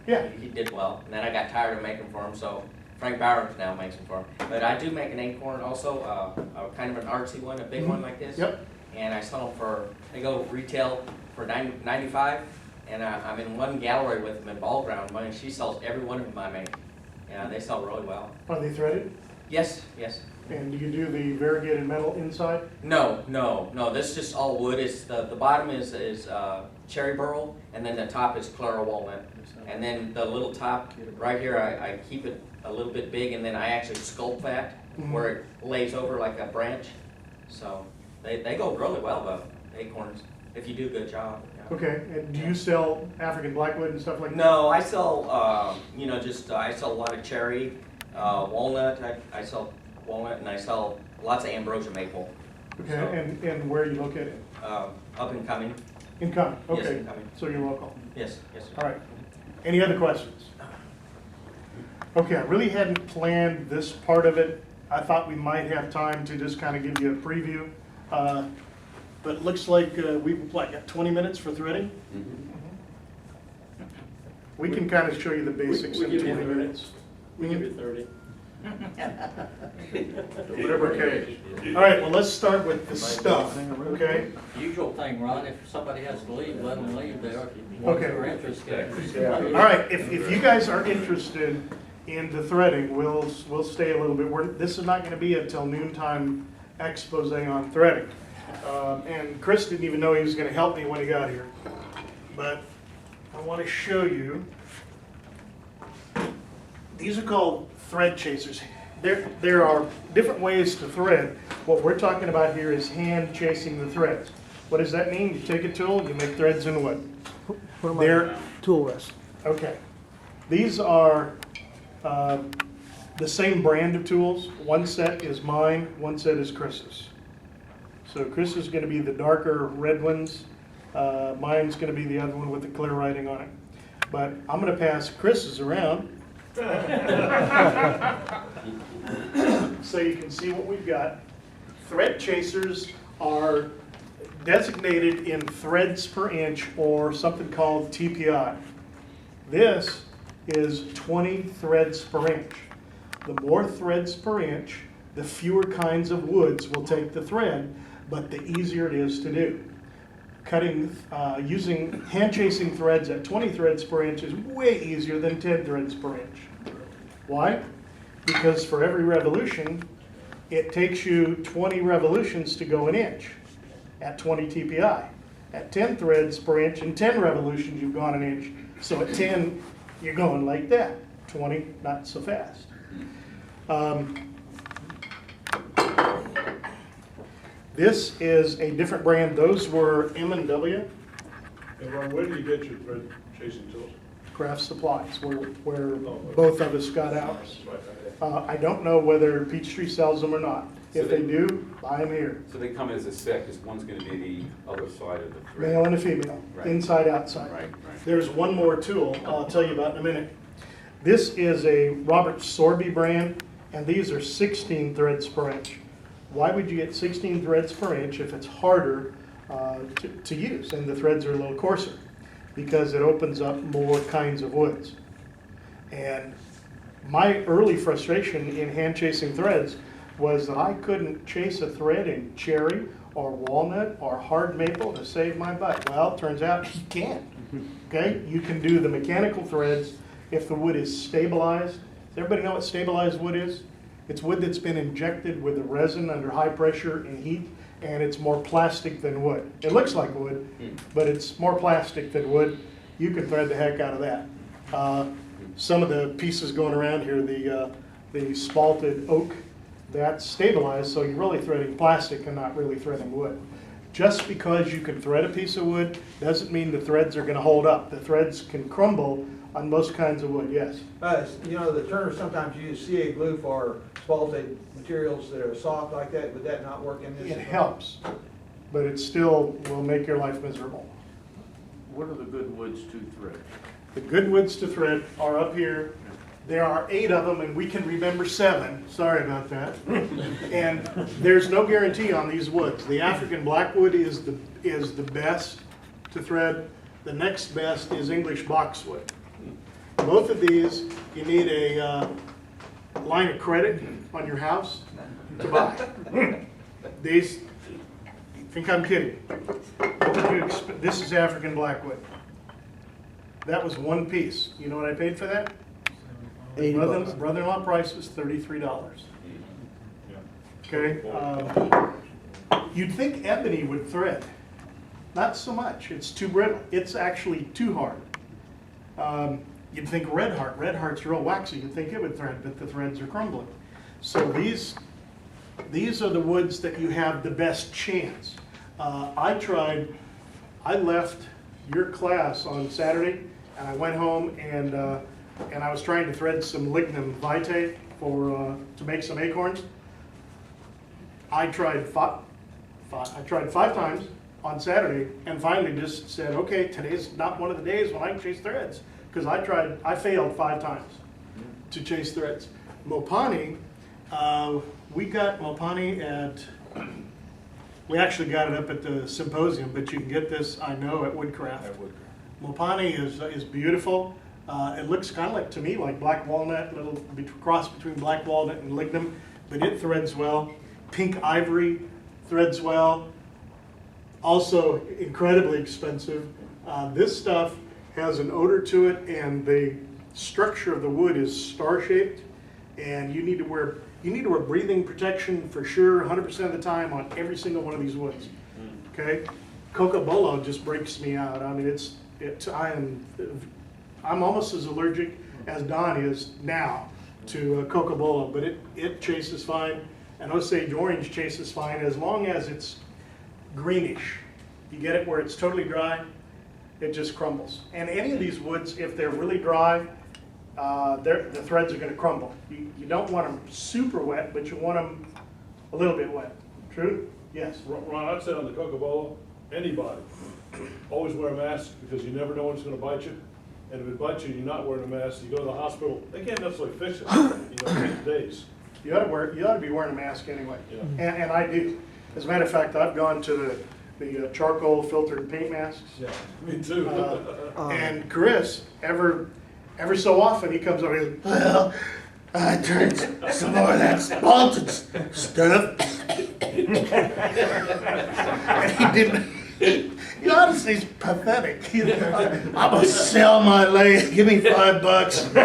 yeah. He did well, and then I got tired of making them for him, so Frank Bowers now makes them for him. But I do make an acorn also, kind of an artsy one, a big one like this. Yep. And I sell them they go retail for $95, and I'm in one gallery with them in Ball Ground. She sells every one of them I make. Yeah, they sell really well. Are they threaded? Yes, yes. And do you do the variegated metal inside? No, this is just all wood. It's the bottom is cherry burl, and then the top is Clara walnut. And then the little top right here, I keep it a little bit big, and then I actually sculpt that where it lays over like a branch. So they go really well, the acorns, if you do a good job. Yeah. Okay, and do you sell African blackwood and stuff like that? No, I sell, I sell a lot of cherry, walnut. I sell walnut, and I sell lots of ambrosia maple. Okay, So, and where are you located? up and coming. In Cumming, Yes, okay. in Cumming. So you're local. Yes, yes. All right. Any other questions? Okay, I really hadn't planned this part of it. I thought we might have time to just kind of give you a preview. But it looks like we've got 20 minutes for threading. We can kind of show you the basics in 20 minutes. We give you 30. Whatever case. All right, well, let's start with the stuff, okay? Usual thing, Ron, if somebody has to leave, let them leave there. Okay. They're interested. All right, if you guys are interested in the threading, we'll stay a little bit. This is not going to be until noontime expose on threading. And Chris didn't even know he was going to help me when he got here. But I want to show you. These are called thread chasers. There are different ways to thread. What we're talking about here is hand chasing the threads. What does that mean? You take a tool, you make threads in wood. Where am I? They're Tool rest. okay. These are the same brand of tools. One set is mine, one set is Chris's. So Chris is going to be the darker red ones. Mine's going to be the other one with the clear writing on it. But I'm going to pass Chris's around so you can see what we've got. Thread chasers are designated in threads per inch, or something called TPI. This is 20 threads per inch. The more threads per inch, the fewer kinds of woods will take the thread, but the easier it is to do. Cutting, using hand chasing threads at 20 threads per inch is way easier than 10 threads per inch. Why? Because for every revolution, it takes you 20 revolutions to go an inch at 20 TPI. At 10 threads per inch and 10 revolutions, you've gone an inch. So at 10, you're going like that. 20, not so fast. This is a different brand. Those were M&W. And Ron, where do you get your thread chasing tools? Craft Supplies, where both of us got ours. I don't know whether Peachtree sells them or not. So If they do, buy them here. So they come as a set, because one's going to be the other side of the thread. Male and a female, Right. inside, outside. Right, right. There's one more tool I'll tell you about in a minute. This is a Robert Sorby brand, and these are 16 threads per inch. Why would you get 16 threads per inch if it's harder to use and the threads are a little coarser? Because it opens up more kinds of woods. And my early frustration in hand chasing threads was that I couldn't chase a thread in cherry or walnut or hard maple to save my butt. Well, it turns out you can. Okay, you can do the mechanical threads if the wood is stabilized. Does everybody know what stabilized wood is? It's wood that's been injected with a resin under high pressure and heat, and it's more plastic than wood. It looks like wood, but it's more plastic than wood. You can thread the heck out of that. Some of the pieces going around here, the spalted oak, that's stabilized, so you're really threading plastic and not really threading wood. Just because you can thread a piece of wood doesn't mean the threads are going to hold up. The threads can crumble on most kinds of wood, yes. You know, the turners sometimes use CA glue for spalted materials that are soft like that. Would that not work in this? It helps, but it still will make your life miserable. What are the good woods to thread? The good woods to thread are up here. There are 8 of them, and we can remember 7. Sorry about that. And there's no guarantee on these woods. The African blackwood is the best to thread. The next best is English boxwood. Both of these, you need a line of credit on your house to buy. These, you think I'm kidding? What would you expect? This is African blackwood. That was one piece. You know what I paid for that? $80. Brother-in-law price was $33. Okay. You'd think ebony would thread. Not so much. It's too brittle. It's actually too hard. You'd think red heart. Red heart's real waxy. You'd think it would thread, but the threads are crumbling. So these are the woods that you have the best chance. I left your class on Saturday, and I went home and I was trying to thread some lignum vitae to make some acorns. I tried 5 times on Saturday, and finally just said, okay, today's not one of the days when I can chase threads, because I failed 5 times to chase threads. Mopani, we got Mopani we actually got it up at the symposium, but you can get this, I know, at Woodcraft. Mopani is beautiful. It looks kind of like, to me, like black walnut, a little cross between black walnut and lignum, but it threads well. Pink ivory threads well. Also incredibly expensive. This stuff has an odor to it, and the structure of the wood is star-shaped, and you need to wear breathing protection for sure 100% of the time on every single one of these woods. Okay? Cocobolo just breaks me out. I mean, I'm almost as allergic as Don is now to cocobolo, but it chases fine, and Osage orange chases fine as long as it's greenish. You get it where it's totally dry, it just crumbles. And any of these woods, if they're really dry, the threads are going to crumble. You don't want them super wet, but you want them a little bit wet. True? Yes. Ron, I'd say on the cocobolo, anybody, always wear a mask because you never know when it's going to bite you. And if it bites you, you're not wearing a mask, you go to the hospital, they can't necessarily fix it, in days. You ought to be wearing a mask anyway. Yeah. And I do. As a matter of fact, I've gone to the charcoal filtered paint masks. Yeah, me too. And Chris, every so often, he comes over and goes, well, I turned some more of that spalted stuff. And he didn't. Honestly, it's pathetic. I'm gonna sell my lathe. Give me $5.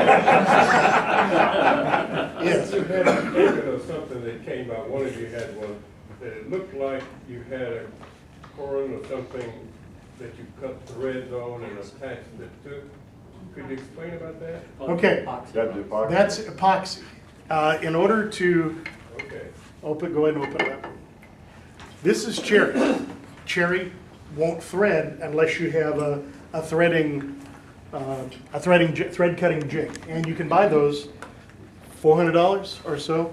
Yes. You had a picture of something that came out, one of you had one, that it looked like you had a cord or something that you cut threads on and attached it to. Could you explain about that? Okay. That's epoxy. That's epoxy. In order to Okay. go ahead and open it up. This is cherry. Cherry won't thread unless you have a thread cutting jig, and you can buy those $400 or so.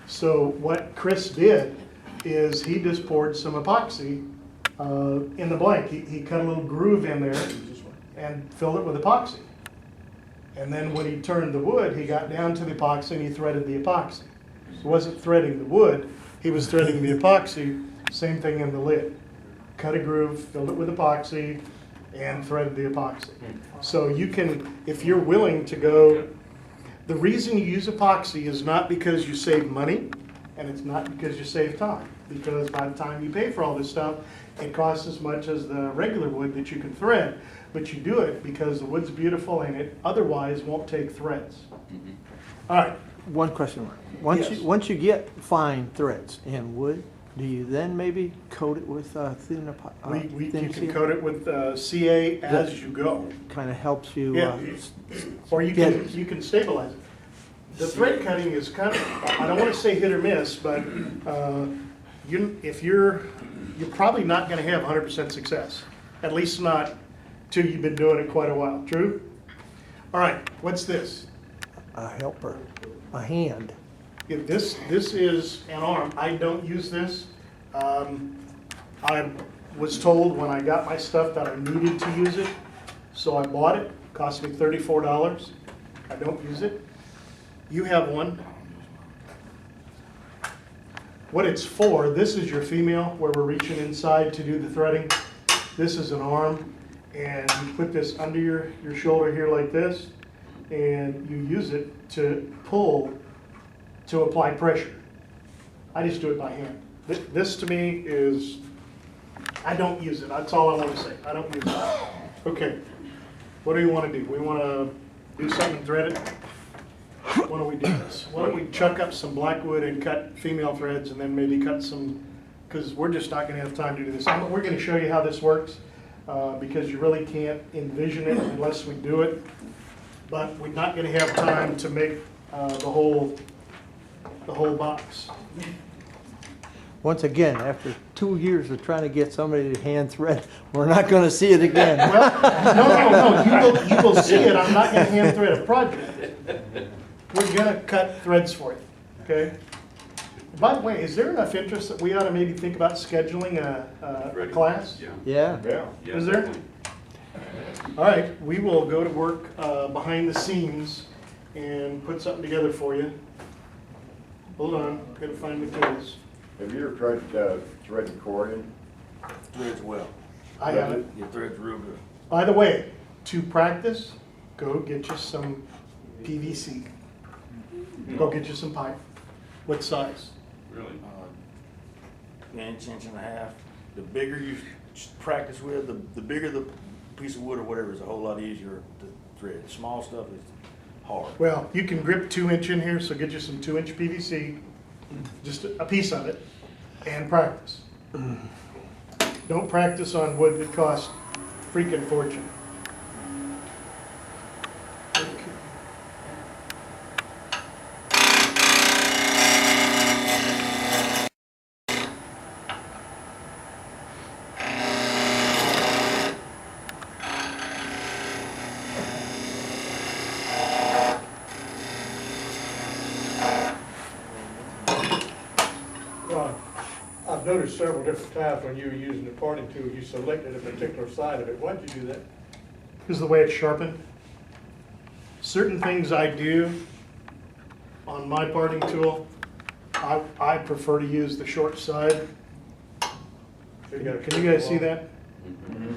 So what Chris did is he just poured some epoxy in the blank. He cut a little groove in there and filled it with epoxy. And then when he turned the wood, he got down to the epoxy and he threaded the epoxy. He wasn't threading the wood, he was threading the epoxy. Same thing in the lid. Cut a groove, filled it with epoxy, and threaded the epoxy. So you can, if you're willing to go, the reason you use epoxy is not because you save money, and it's not because you save time. Because by the time you pay for all this stuff, it costs as much as the regular wood that you can thread. But you do it because the wood's beautiful and it otherwise won't take threads. All right. One question, Mark. Yes. Once you get fine threads in wood, do you then maybe coat it with thin You thin can seal? coat it with CA as you go. Kind of helps you. Yeah. Or you can stabilize it. The thread cutting is kind of, I don't want to say hit or miss, but you're probably not going to have 100% success. At least not till you've been doing it quite a while. True? All right. What's this? A helper, a hand. If this is an arm. I don't use this. I was told when I got my stuff that I needed to use it, so I bought it. Cost me $34. I don't use it. You have one. What it's for, this is your female, where we're reaching inside to do the threading. This is an arm, and you put this under your shoulder here like this, and you use it to pull, to apply pressure. I just do it by hand. This to me is, I don't use it. That's all I want to say. I don't use it. Okay, what do you want to do? We want to do something and thread it? Why don't we do this? Why don't we chuck up some blackwood and cut female threads and then maybe cut some, because we're just not going to have time to do this. We're going to show you how this works because you really can't envision it unless we do it. But we're not going to have time to make the whole box. Once again, after 2 years of trying to get somebody to hand thread, we're not going to see it again. Well, no. You will see it. I'm not going to hand thread a project. We're going to cut threads for you, okay? By the way, is there enough interest that we ought to maybe think about scheduling a class? Yeah. Yeah, Is there? definitely. All right, we will go to work behind the scenes and put something together for you. Hold on, gotta find the tools. Have you ever tried to thread the cord in? Threads well. I have it. Your threads real good. By the way, to practice, go get you some PVC. Go get you some pipe. What size? Really? Inch, inch and a half. The bigger you practice with, the bigger the piece of wood or whatever is a whole lot easier to thread. Small stuff is hard. Well, you can grip 2-inch in here, so get you some 2-inch PVC, just a piece of it, and practice. Don't practice on wood that costs freaking fortune. I've noticed several different times when you were using the parting tool, you selected a particular side of it. Why'd you do that? Because of the way it's sharpened. Certain things I do on my parting tool, I prefer to use the short side. So you gotta Can you guys see that? Mm-hmm.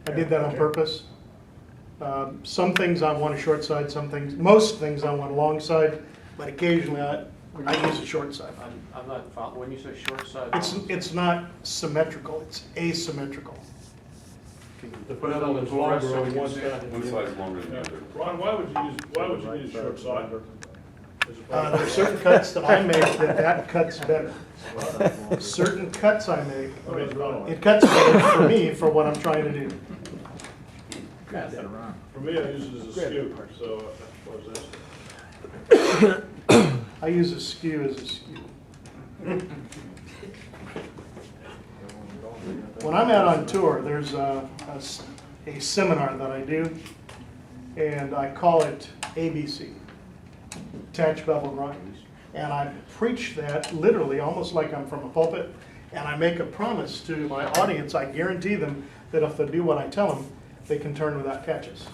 I did that on purpose. Some things I want a short side, most things I want a long side, but occasionally I use a short side. I'm not following, when you say short side. It's not symmetrical, it's asymmetrical. The pedal is longer on one side. One side's longer than the other. Ron, why would you use short side? There are certain cuts that I make that cuts better. Certain cuts I make, it cuts better for me for what I'm trying to do. For me, I use it as a skew, so what was this? I use a skew as a skew. When I'm out on tour, there's a seminar that I do, and I call it ABC, Attach, Bevel, Grind. And I preach that literally, almost like I'm from a pulpit, and I make a promise to my audience. I guarantee them that if they do what I tell them, they can turn without catches.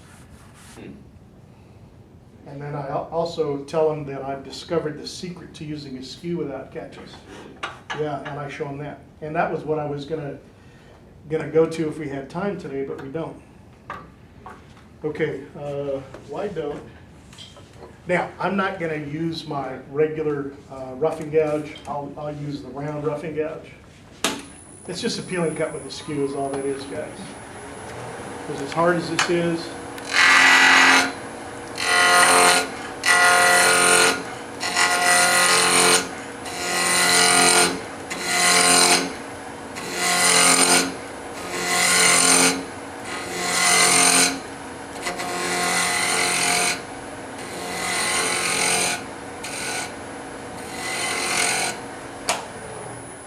And then I also tell them that I've discovered the secret to using a skew without catches. Yeah, and I show them that. And that was what I was gonna go to if we had time today, but we don't. Okay, wide dough. Now, I'm not gonna use my regular roughing gouge. I'll use the round roughing gouge. It's just a peeling cut with a skew is all that is, guys. Because as hard as this is,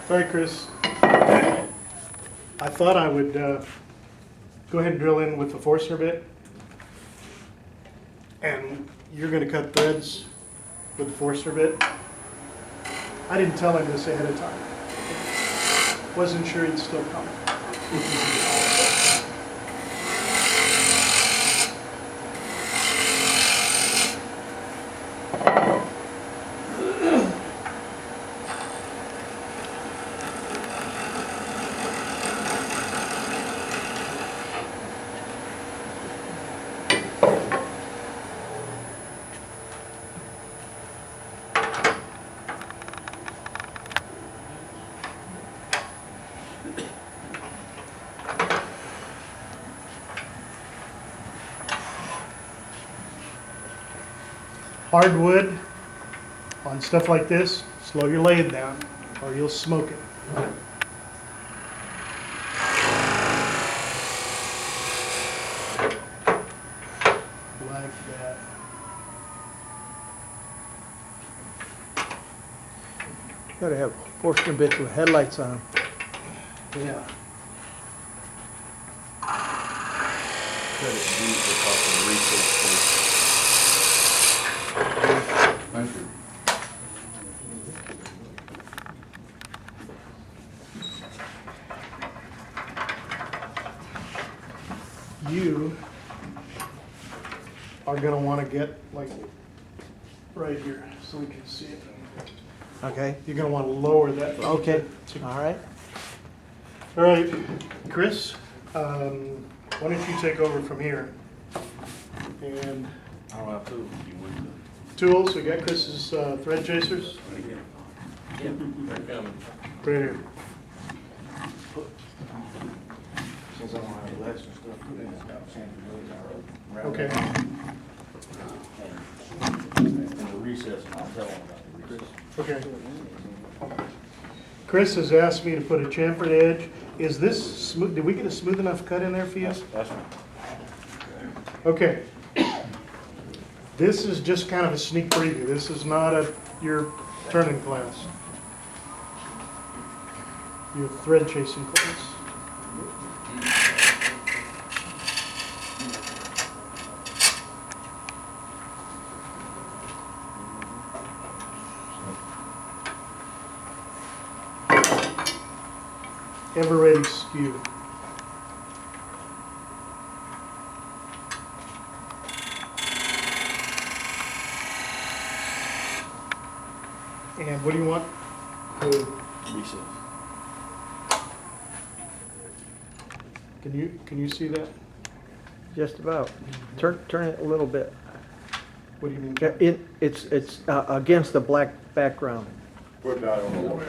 sorry, Chris. I thought I would go ahead and drill in with the Forstner bit. And you're going to cut threads with the Forstner bit. I didn't tell him this ahead of time. Wasn't sure he'd still come. Hardwood on stuff like this, slow your lathe down or you'll smoke it. Like that. Gotta have Forstner bits with headlights on them. Yeah. Cut it deep because of the research space. Thank you. You are going to want to get like right here so we can see it. Okay, You're going to want to lower that. okay, all right. All right, Chris, why don't you take over from here? And I don't have to. tools, we got Chris's thread chasers. Yeah, they're coming. Right here. Since I don't have lessons stuff. Okay. In the recess, I'll tell them about the recess. Okay. Chris has asked me to put a chamfered edge. Is this smooth? Did we get a smooth enough cut in there for you? That's right. Okay. This is just kind of a sneak preview. This is not your turning class. Your thread chasing class. Ever ready skew. And what do you want? Recess. Can you see that? Just about. Turn it a little bit. What do you mean? It's against the black background. Put that on the wall.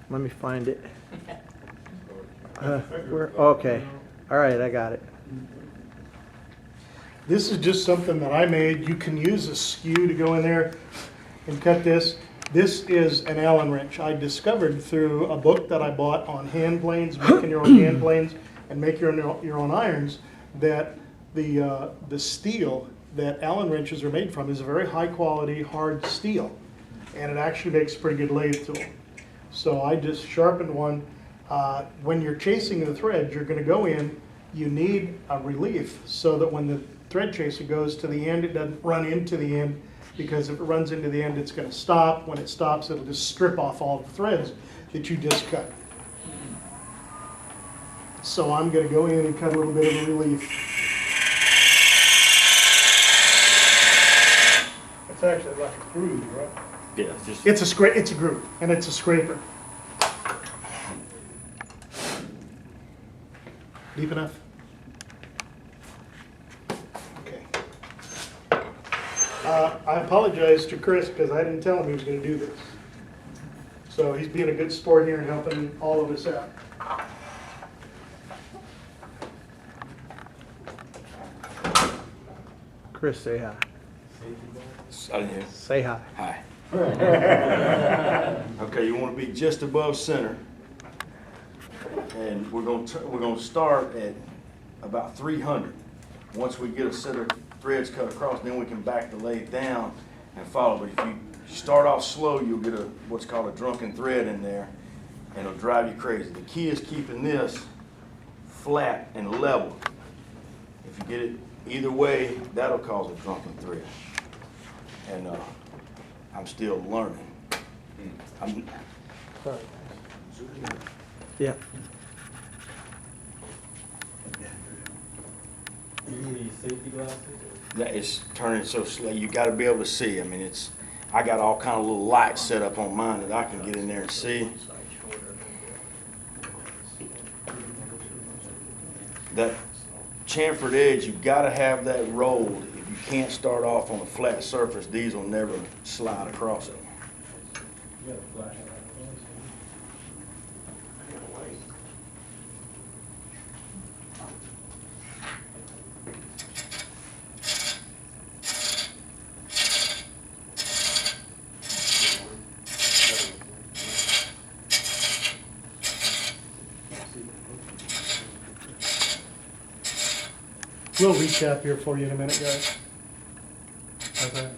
Let me find it. Okay. All right, I got it. This is just something that I made. You can use a skew to go in there and cut this. This is an Allen wrench I discovered through a book that I bought on hand planes, making your own hand planes and make your own irons, that the steel that Allen wrenches are made from is a very high quality hard steel, and it actually makes a pretty good lathe tool. So I just sharpened one. When you're chasing the thread, you're going to go in, you need a relief so that when the thread chaser goes to the end, it doesn't run into the end, because if it runs into the end, it's going to stop. When it stops, it'll just strip off all the threads that you just cut. So I'm going to go in and cut a little bit of a relief. It's actually like a groove, right? Yeah, just. It's a groove, and it's a scraper. Deep enough? Okay. I apologize to Chris because I didn't tell him he was going to do this. So he's being a good sport here and helping all of us out. Chris, say hi. I didn't hear. Say hi. Hi. Okay, you want to be just above center, and we're going to start at about 300. Once we get a set of threads cut across, then we can back the lathe down and follow. But if you start off slow, you'll get what's called a drunken thread in there, and it'll drive you crazy. The key is keeping this flat and level. If you get it either way, that'll cause a drunken thread. And I'm still learning. Yeah. You need any safety glasses? That is turning so slow. You got to be able to see. I mean, I got all kind of little lights set up on mine that I can get in there and see. That chamfered edge, you got to have that rolled. If you can't start off on a flat surface, these will never slide across it. We'll recap here for you in a minute, guys. Okay.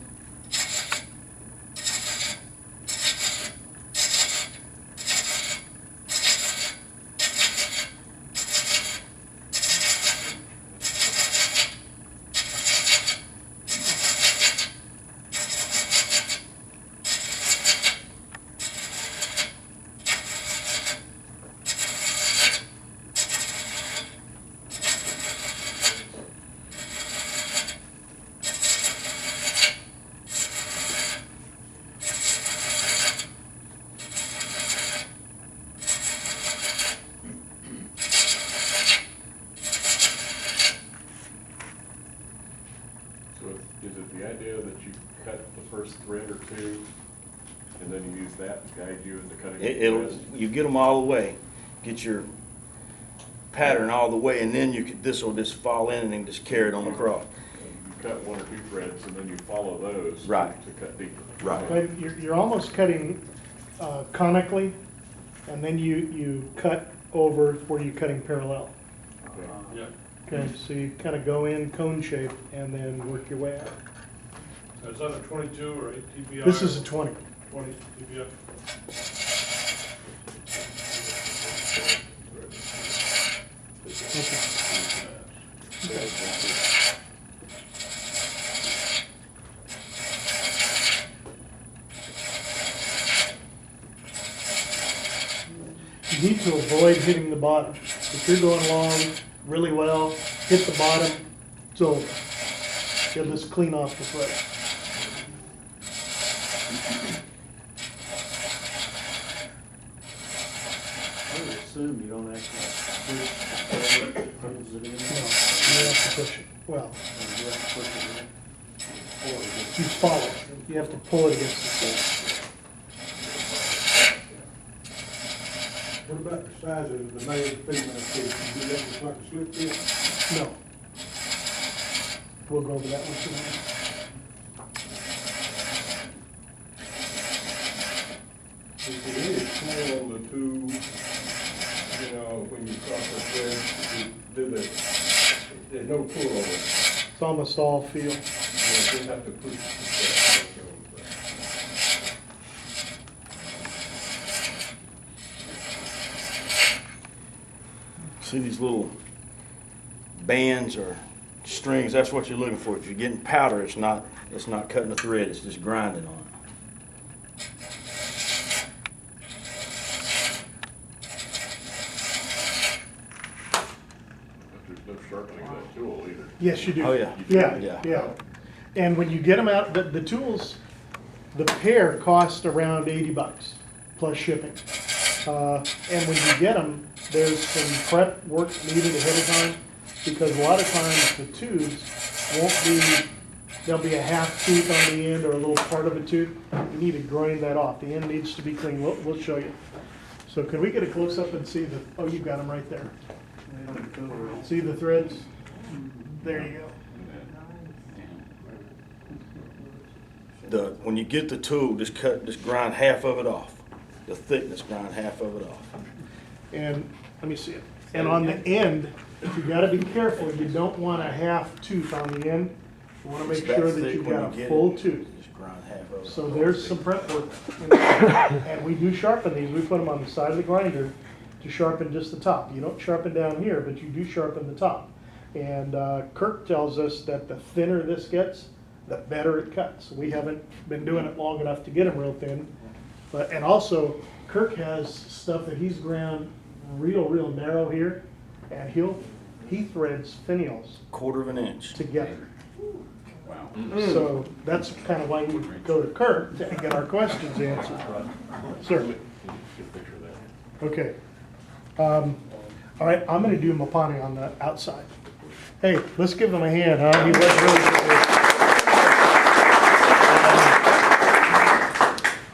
is it the idea that you cut the first thread or two, and then you use that to guide you into cutting the rest? You get them all the way, get your pattern all the way, and then this will just fall in and then just carry it on across. You cut one or two threads, and then you follow those Right. to cut deeper. Right. But you're almost cutting conically, and then you cut over where you're cutting parallel. Okay. Yeah. Okay, so you kind of go in cone shape and then work your way out. Is that a 22 or 8 TPI? This is a 20. 20 TPI. You need to avoid hitting the bottom. If you're going along really well, hit the bottom, it's over. You'll just clean off the thread. I would assume you don't actually push it in. No, you have to push it. Well, You have to push it in. Or you follow it. You have to pull it against the thread. What about the size of the male and female piece? You do that just like a slip fit? No. We'll go over that one tonight. Is there any pull on the two, you know, when you cross the thread, you do the, there's no pull on it. It's almost all feel. You just have to push the thread. See these little bands or strings, that's what you're looking for. If you're getting powder, it's not cutting the thread, it's just grinding on it. There's no sharpening of that tool either. Yes, you do. Oh, yeah. Yeah, Yeah. yeah. And when you get them out, the tools, the pair cost around 80 bucks plus shipping. And when you get them, there's some prep work needed ahead of time because a lot of times the tubes won't be, there'll be a half tooth on the end or a little part of a tooth. You need to grind that off. The end needs to be clean. We'll show you. So can we get a close up and see the, oh, you've got them right there. See the threads? There you go. When you get the tool, just grind half of it off. The thickness, grind half of it off. And, let me see it. And on the end, you gotta be careful, you don't want a half tooth on the end. You wanna make It's that sure that thick you've when got you a get full it. tooth. Just grind half of it. So there's some prep work. in there. And we do sharpen these, we put them on the side of the grinder to sharpen just the top. You don't sharpen down here, but you do sharpen the top. And Kirk tells us that the thinner this gets, the better it cuts. We haven't been doing it long enough to get them real thin. But, and also, Kirk has stuff that he's ground real narrow here, and he threads finials 1/4 of an inch. together. Wow. So that's kind of why we go to Kirk to get our questions answered. Certainly. Get a picture of that. Okay. All right, I'm gonna do Mopani on the outside. Hey, let's give him a hand, huh? He worked really good.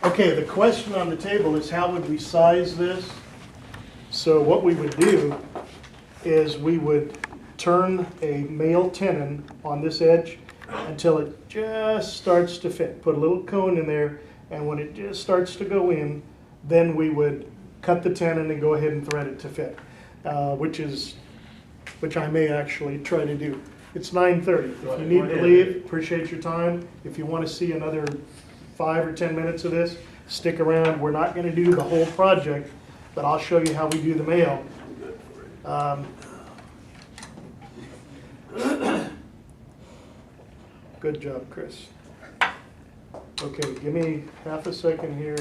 Okay, the question on the table is how would we size this? So what we would do is we would turn a male tenon on this edge until it just starts to fit. Put a little cone in there, and when it just starts to go in, then we would cut the tenon and go ahead and thread it to fit, which I may actually try to do. It's 9:30. If you need to leave, appreciate your time. If you want to see another 5 or 10 minutes of this, stick around. We're not going to do the whole project, but I'll show you how we do the male. Good job, Chris. Okay, give me half a second here.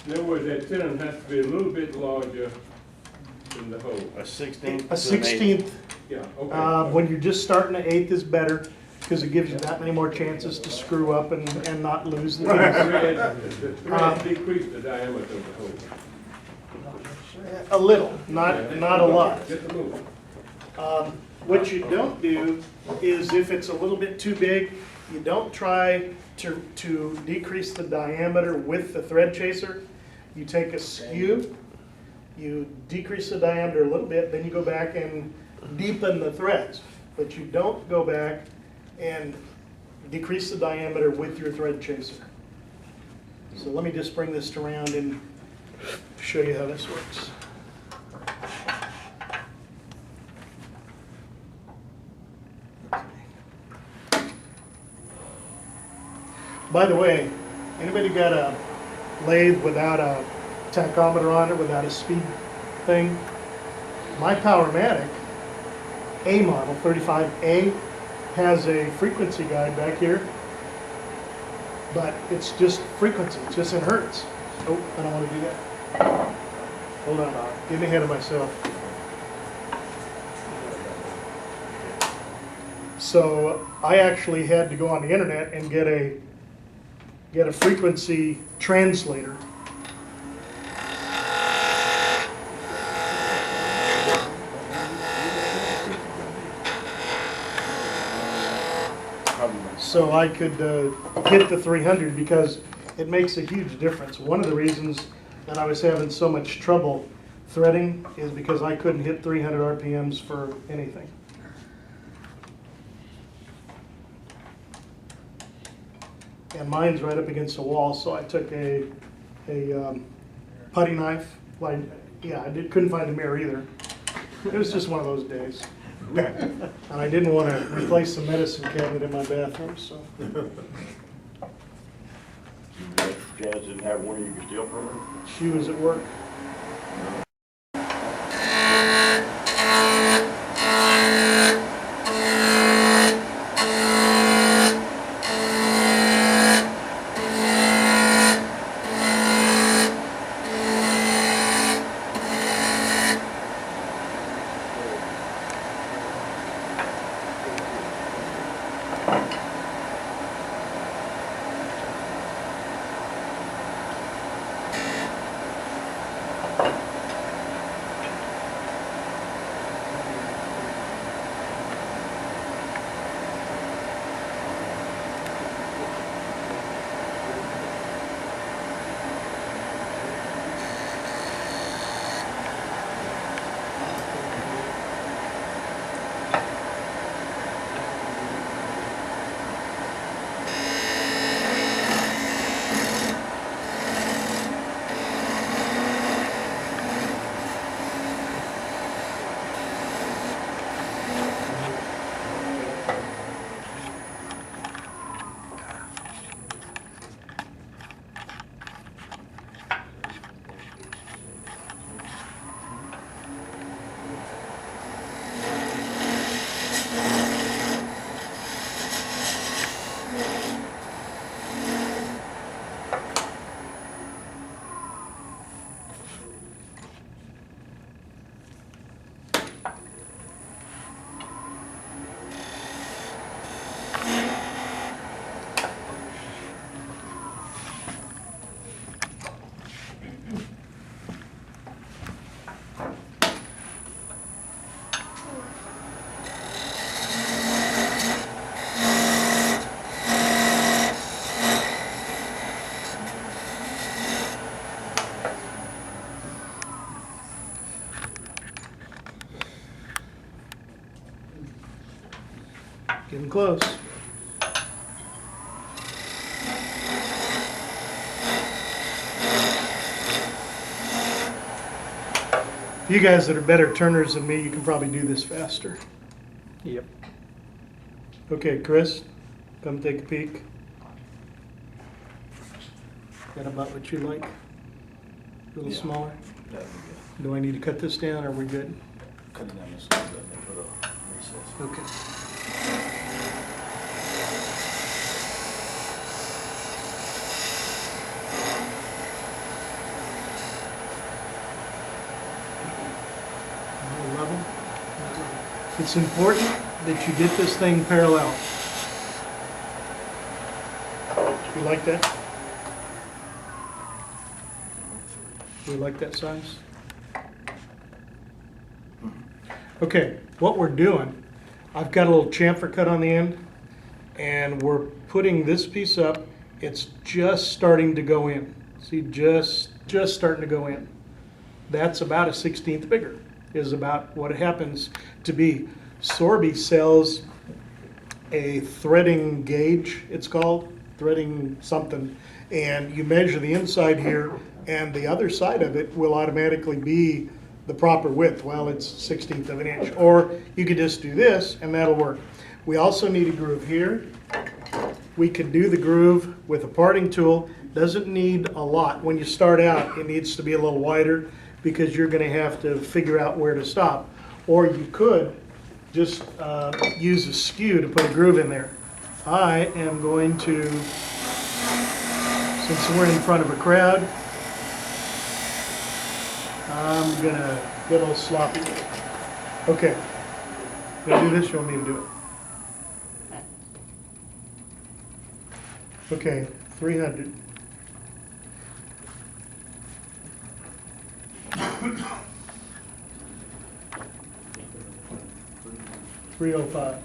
In other words, that tenon has to be a little bit larger than the hole. A 16th. A 16th, Yeah, okay. when you're just starting, an 1/8 is better because it gives you that many more chances to screw up and not lose the piece. The thread decrease the diameter of the hole. A little, not a lot. Just a little. What you don't do is if it's a little bit too big, you don't try to decrease the diameter with the thread chaser. You take a skew, you decrease the diameter a little bit, then you go back and deepen the threads. But you don't go back and decrease the diameter with your thread chaser. So let me just bring this around and show you how this works. By the way, anybody got a lathe without a tachometer on it, without a speed thing? My Powermatic A model, 35A, has a frequency guide back here, but it's just frequency, it's just in hertz. Oh, I don't want to do that. Hold on, getting ahead of myself. So I actually had to go on the internet and get a frequency translator. So I could hit the 300 because it makes a huge difference. One of the reasons that I was having so much trouble threading is because I couldn't hit 300 RPMs for anything. And mine's right up against the wall, so I took a putty knife. Well, couldn't find a mirror either. It was just one of those days. And I didn't want to replace the medicine cabinet in my bathroom, so. Jazz didn't have one you could steal from her? She was at work. Getting close. You guys that are better turners than me, you can probably do this faster. Yep. Okay, Chris, come take a peek. That about what you like? A little smaller? That'd be good. Do I need to cut this down, or are we good? Cut it down this a little bit and then put a recess. Okay. Level. It's important that you get this thing parallel. You like that? Do you like that size? Okay, what we're doing, I've got a little chamfer cut on the end, and we're putting this piece up. It's just starting to go in. See, just starting to go in. That's about a 1/16 bigger, is about what it happens to be. Sorby sells a threading gauge, it's called, threading something, and you measure the inside here, and the other side of it will automatically be the proper width. Well, it's 1/16 of an inch. Or you could just do this, and that'll work. We also need a groove here. We could do the groove with a parting tool. Doesn't need a lot. When you start out, it needs to be a little wider because you're going to have to figure out where to stop. Or you could just use a skew to put a groove in there. I am going to, since we're in front of a crowd, I'm going to get a little sloppy. Okay. Gonna do this, you want me to do it? Okay, 300. $305.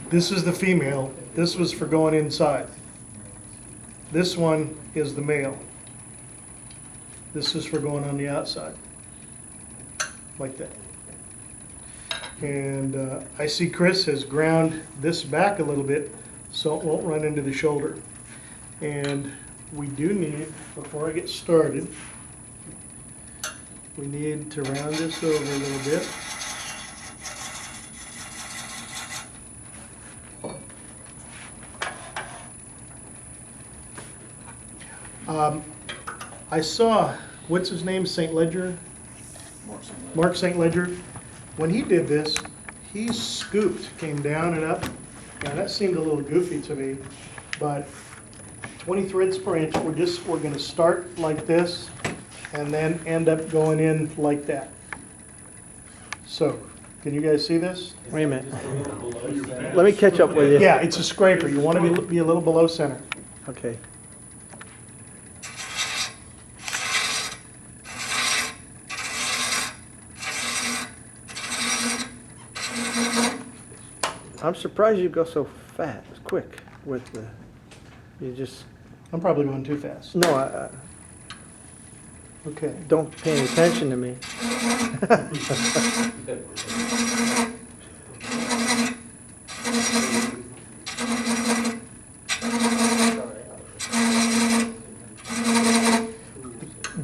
This is the female. This was for going inside. This one is the male. This is for going on the outside. Like that. And I see Chris has ground this back a little bit so it won't run into the shoulder. And we do need, before I get started, we need to round this over a little bit. I saw, what's his name, St. Ledger? Mark St. Ledger. When he did this, he scooped, came down and up. Now that seemed a little goofy to me, but 20 threads per inch, we're going to start like this and then end up going in like that. So, can you guys see this? Wait a minute. Let me catch up with you. Yeah, it's a scraper. You want to be a little below center. Okay. I'm surprised you go so fast, quick with the, you just, I'm probably going too fast. no, I Okay. don't pay any attention to me.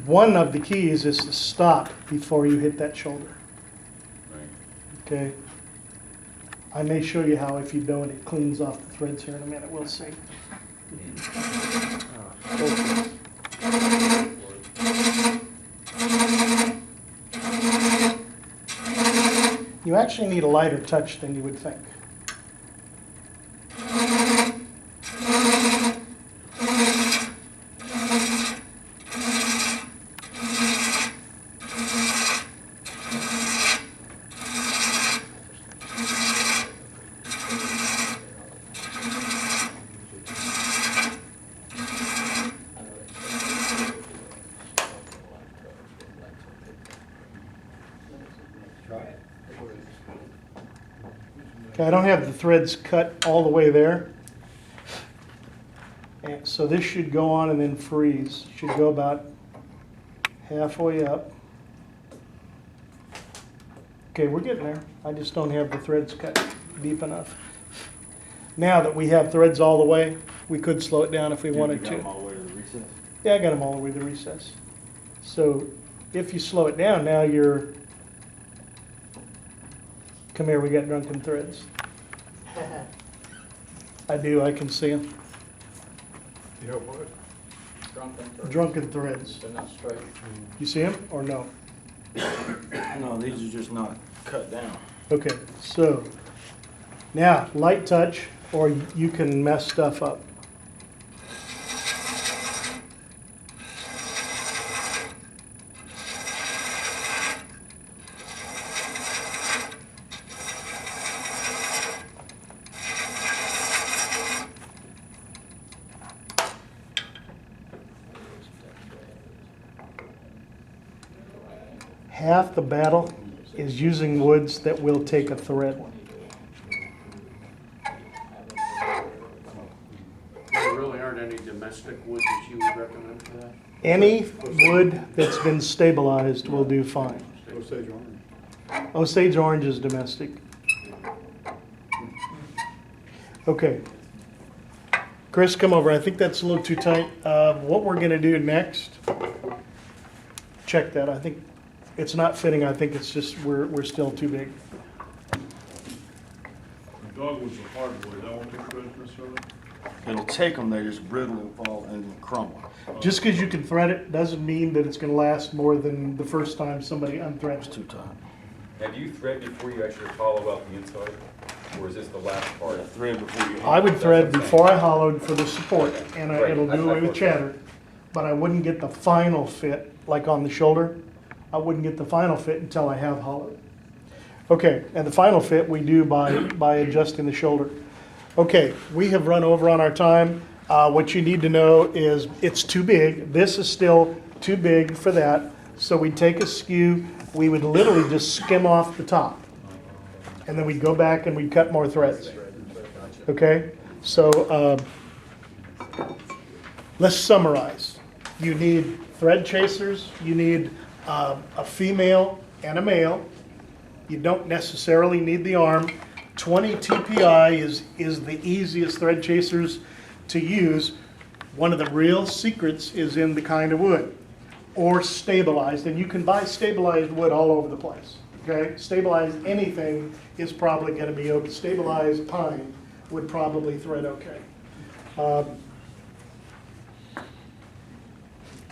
One of the keys is to stop before you hit that shoulder. Okay? I may show you how, if you don't, it cleans off the threads here in a minute. We'll see. You actually need a lighter touch than you would think. Okay, I don't have the threads cut all the way there. And so this should go on and then freeze. Should go about halfway up. Okay, we're getting there. I just don't have the threads cut deep enough. Now that we have threads all the way, we could slow it down if we wanted to. all the way to the recess? Yeah, I got them all the way to the recess. So if you slow it down, now you're, come here, we got drunken threads. I do, I can see them. You know what? Drunken threads. They're not straight. You see them or no? No, these are just not cut down. Okay, so now light touch, or you can mess stuff up. half the battle is using woods that will take a thread. There really aren't any domestic woods that you would recommend for that? Any wood that's been stabilized will do fine. Osage orange. Osage orange is domestic. Okay. Chris, come over. I think that's a little too tight. What we're gonna do next, check that. I think it's not fitting. I think it's just, we're still too big. Dogwood's a hardwood, I won't take threads necessarily. It'll take them, they just brittle and fall and crumble. Just because you can thread it doesn't mean that it's gonna last more than the first time somebody unthreads It's it. too tight. Have you thread before you actually hollow out the inside? Or is this the last part? Yeah, thread before you. I would thread before I hollowed for the support, and Right. it'll do away with chatter, but I wouldn't get the final fit, like on the shoulder. I wouldn't get the final fit until I have hollowed. Okay, and the final fit we do by adjusting the shoulder. Okay, we have run over on our time. What you need to know is it's too big. This is still too big for that. So we'd take a skew, we would literally just skim off the top. And then we'd go back and we'd cut more threads. Okay, so let's summarize. You need thread chasers, you need a female and a male. You don't necessarily need the arm. 20 TPI is the easiest thread chasers to use. One of the real secrets is in the kind of wood, or stabilized, and you can buy stabilized wood all over the place. Okay, stabilized anything is probably going to be okay. Stabilized pine would probably thread okay.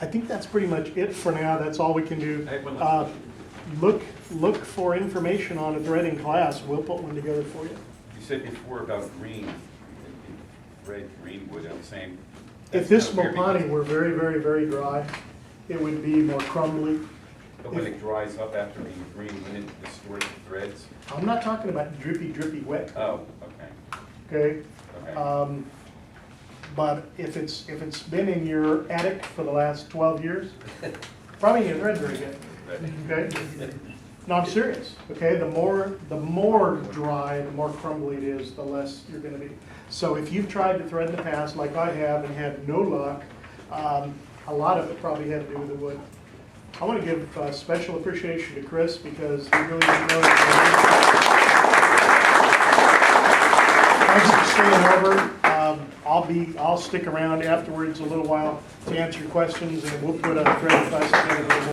I think that's pretty much it for now. That's all we can do. Look for information on a threading class. We'll put one together for you. You said before about green, red, green wood, I'm saying. If this Mopani were very, very, very dry, it would be more crumbly. But when it dries up after being green, wouldn't it distort the threads? I'm not talking about drippy, drippy wet. Oh, okay. Okay? But if it's been in your attic for the last 12 years, probably your threads very good. Okay? No, I'm serious. Okay? The more dry, the more crumbly it is, the less you're going to be. So if you've tried to thread in the past, like I have, and had no luck, a lot of it probably had to do with the wood. I want to give special appreciation to Chris because he really didn't know Thanks for staying over. I'll stick around afterwards a little while to answer your questions, and we'll put a thread class together.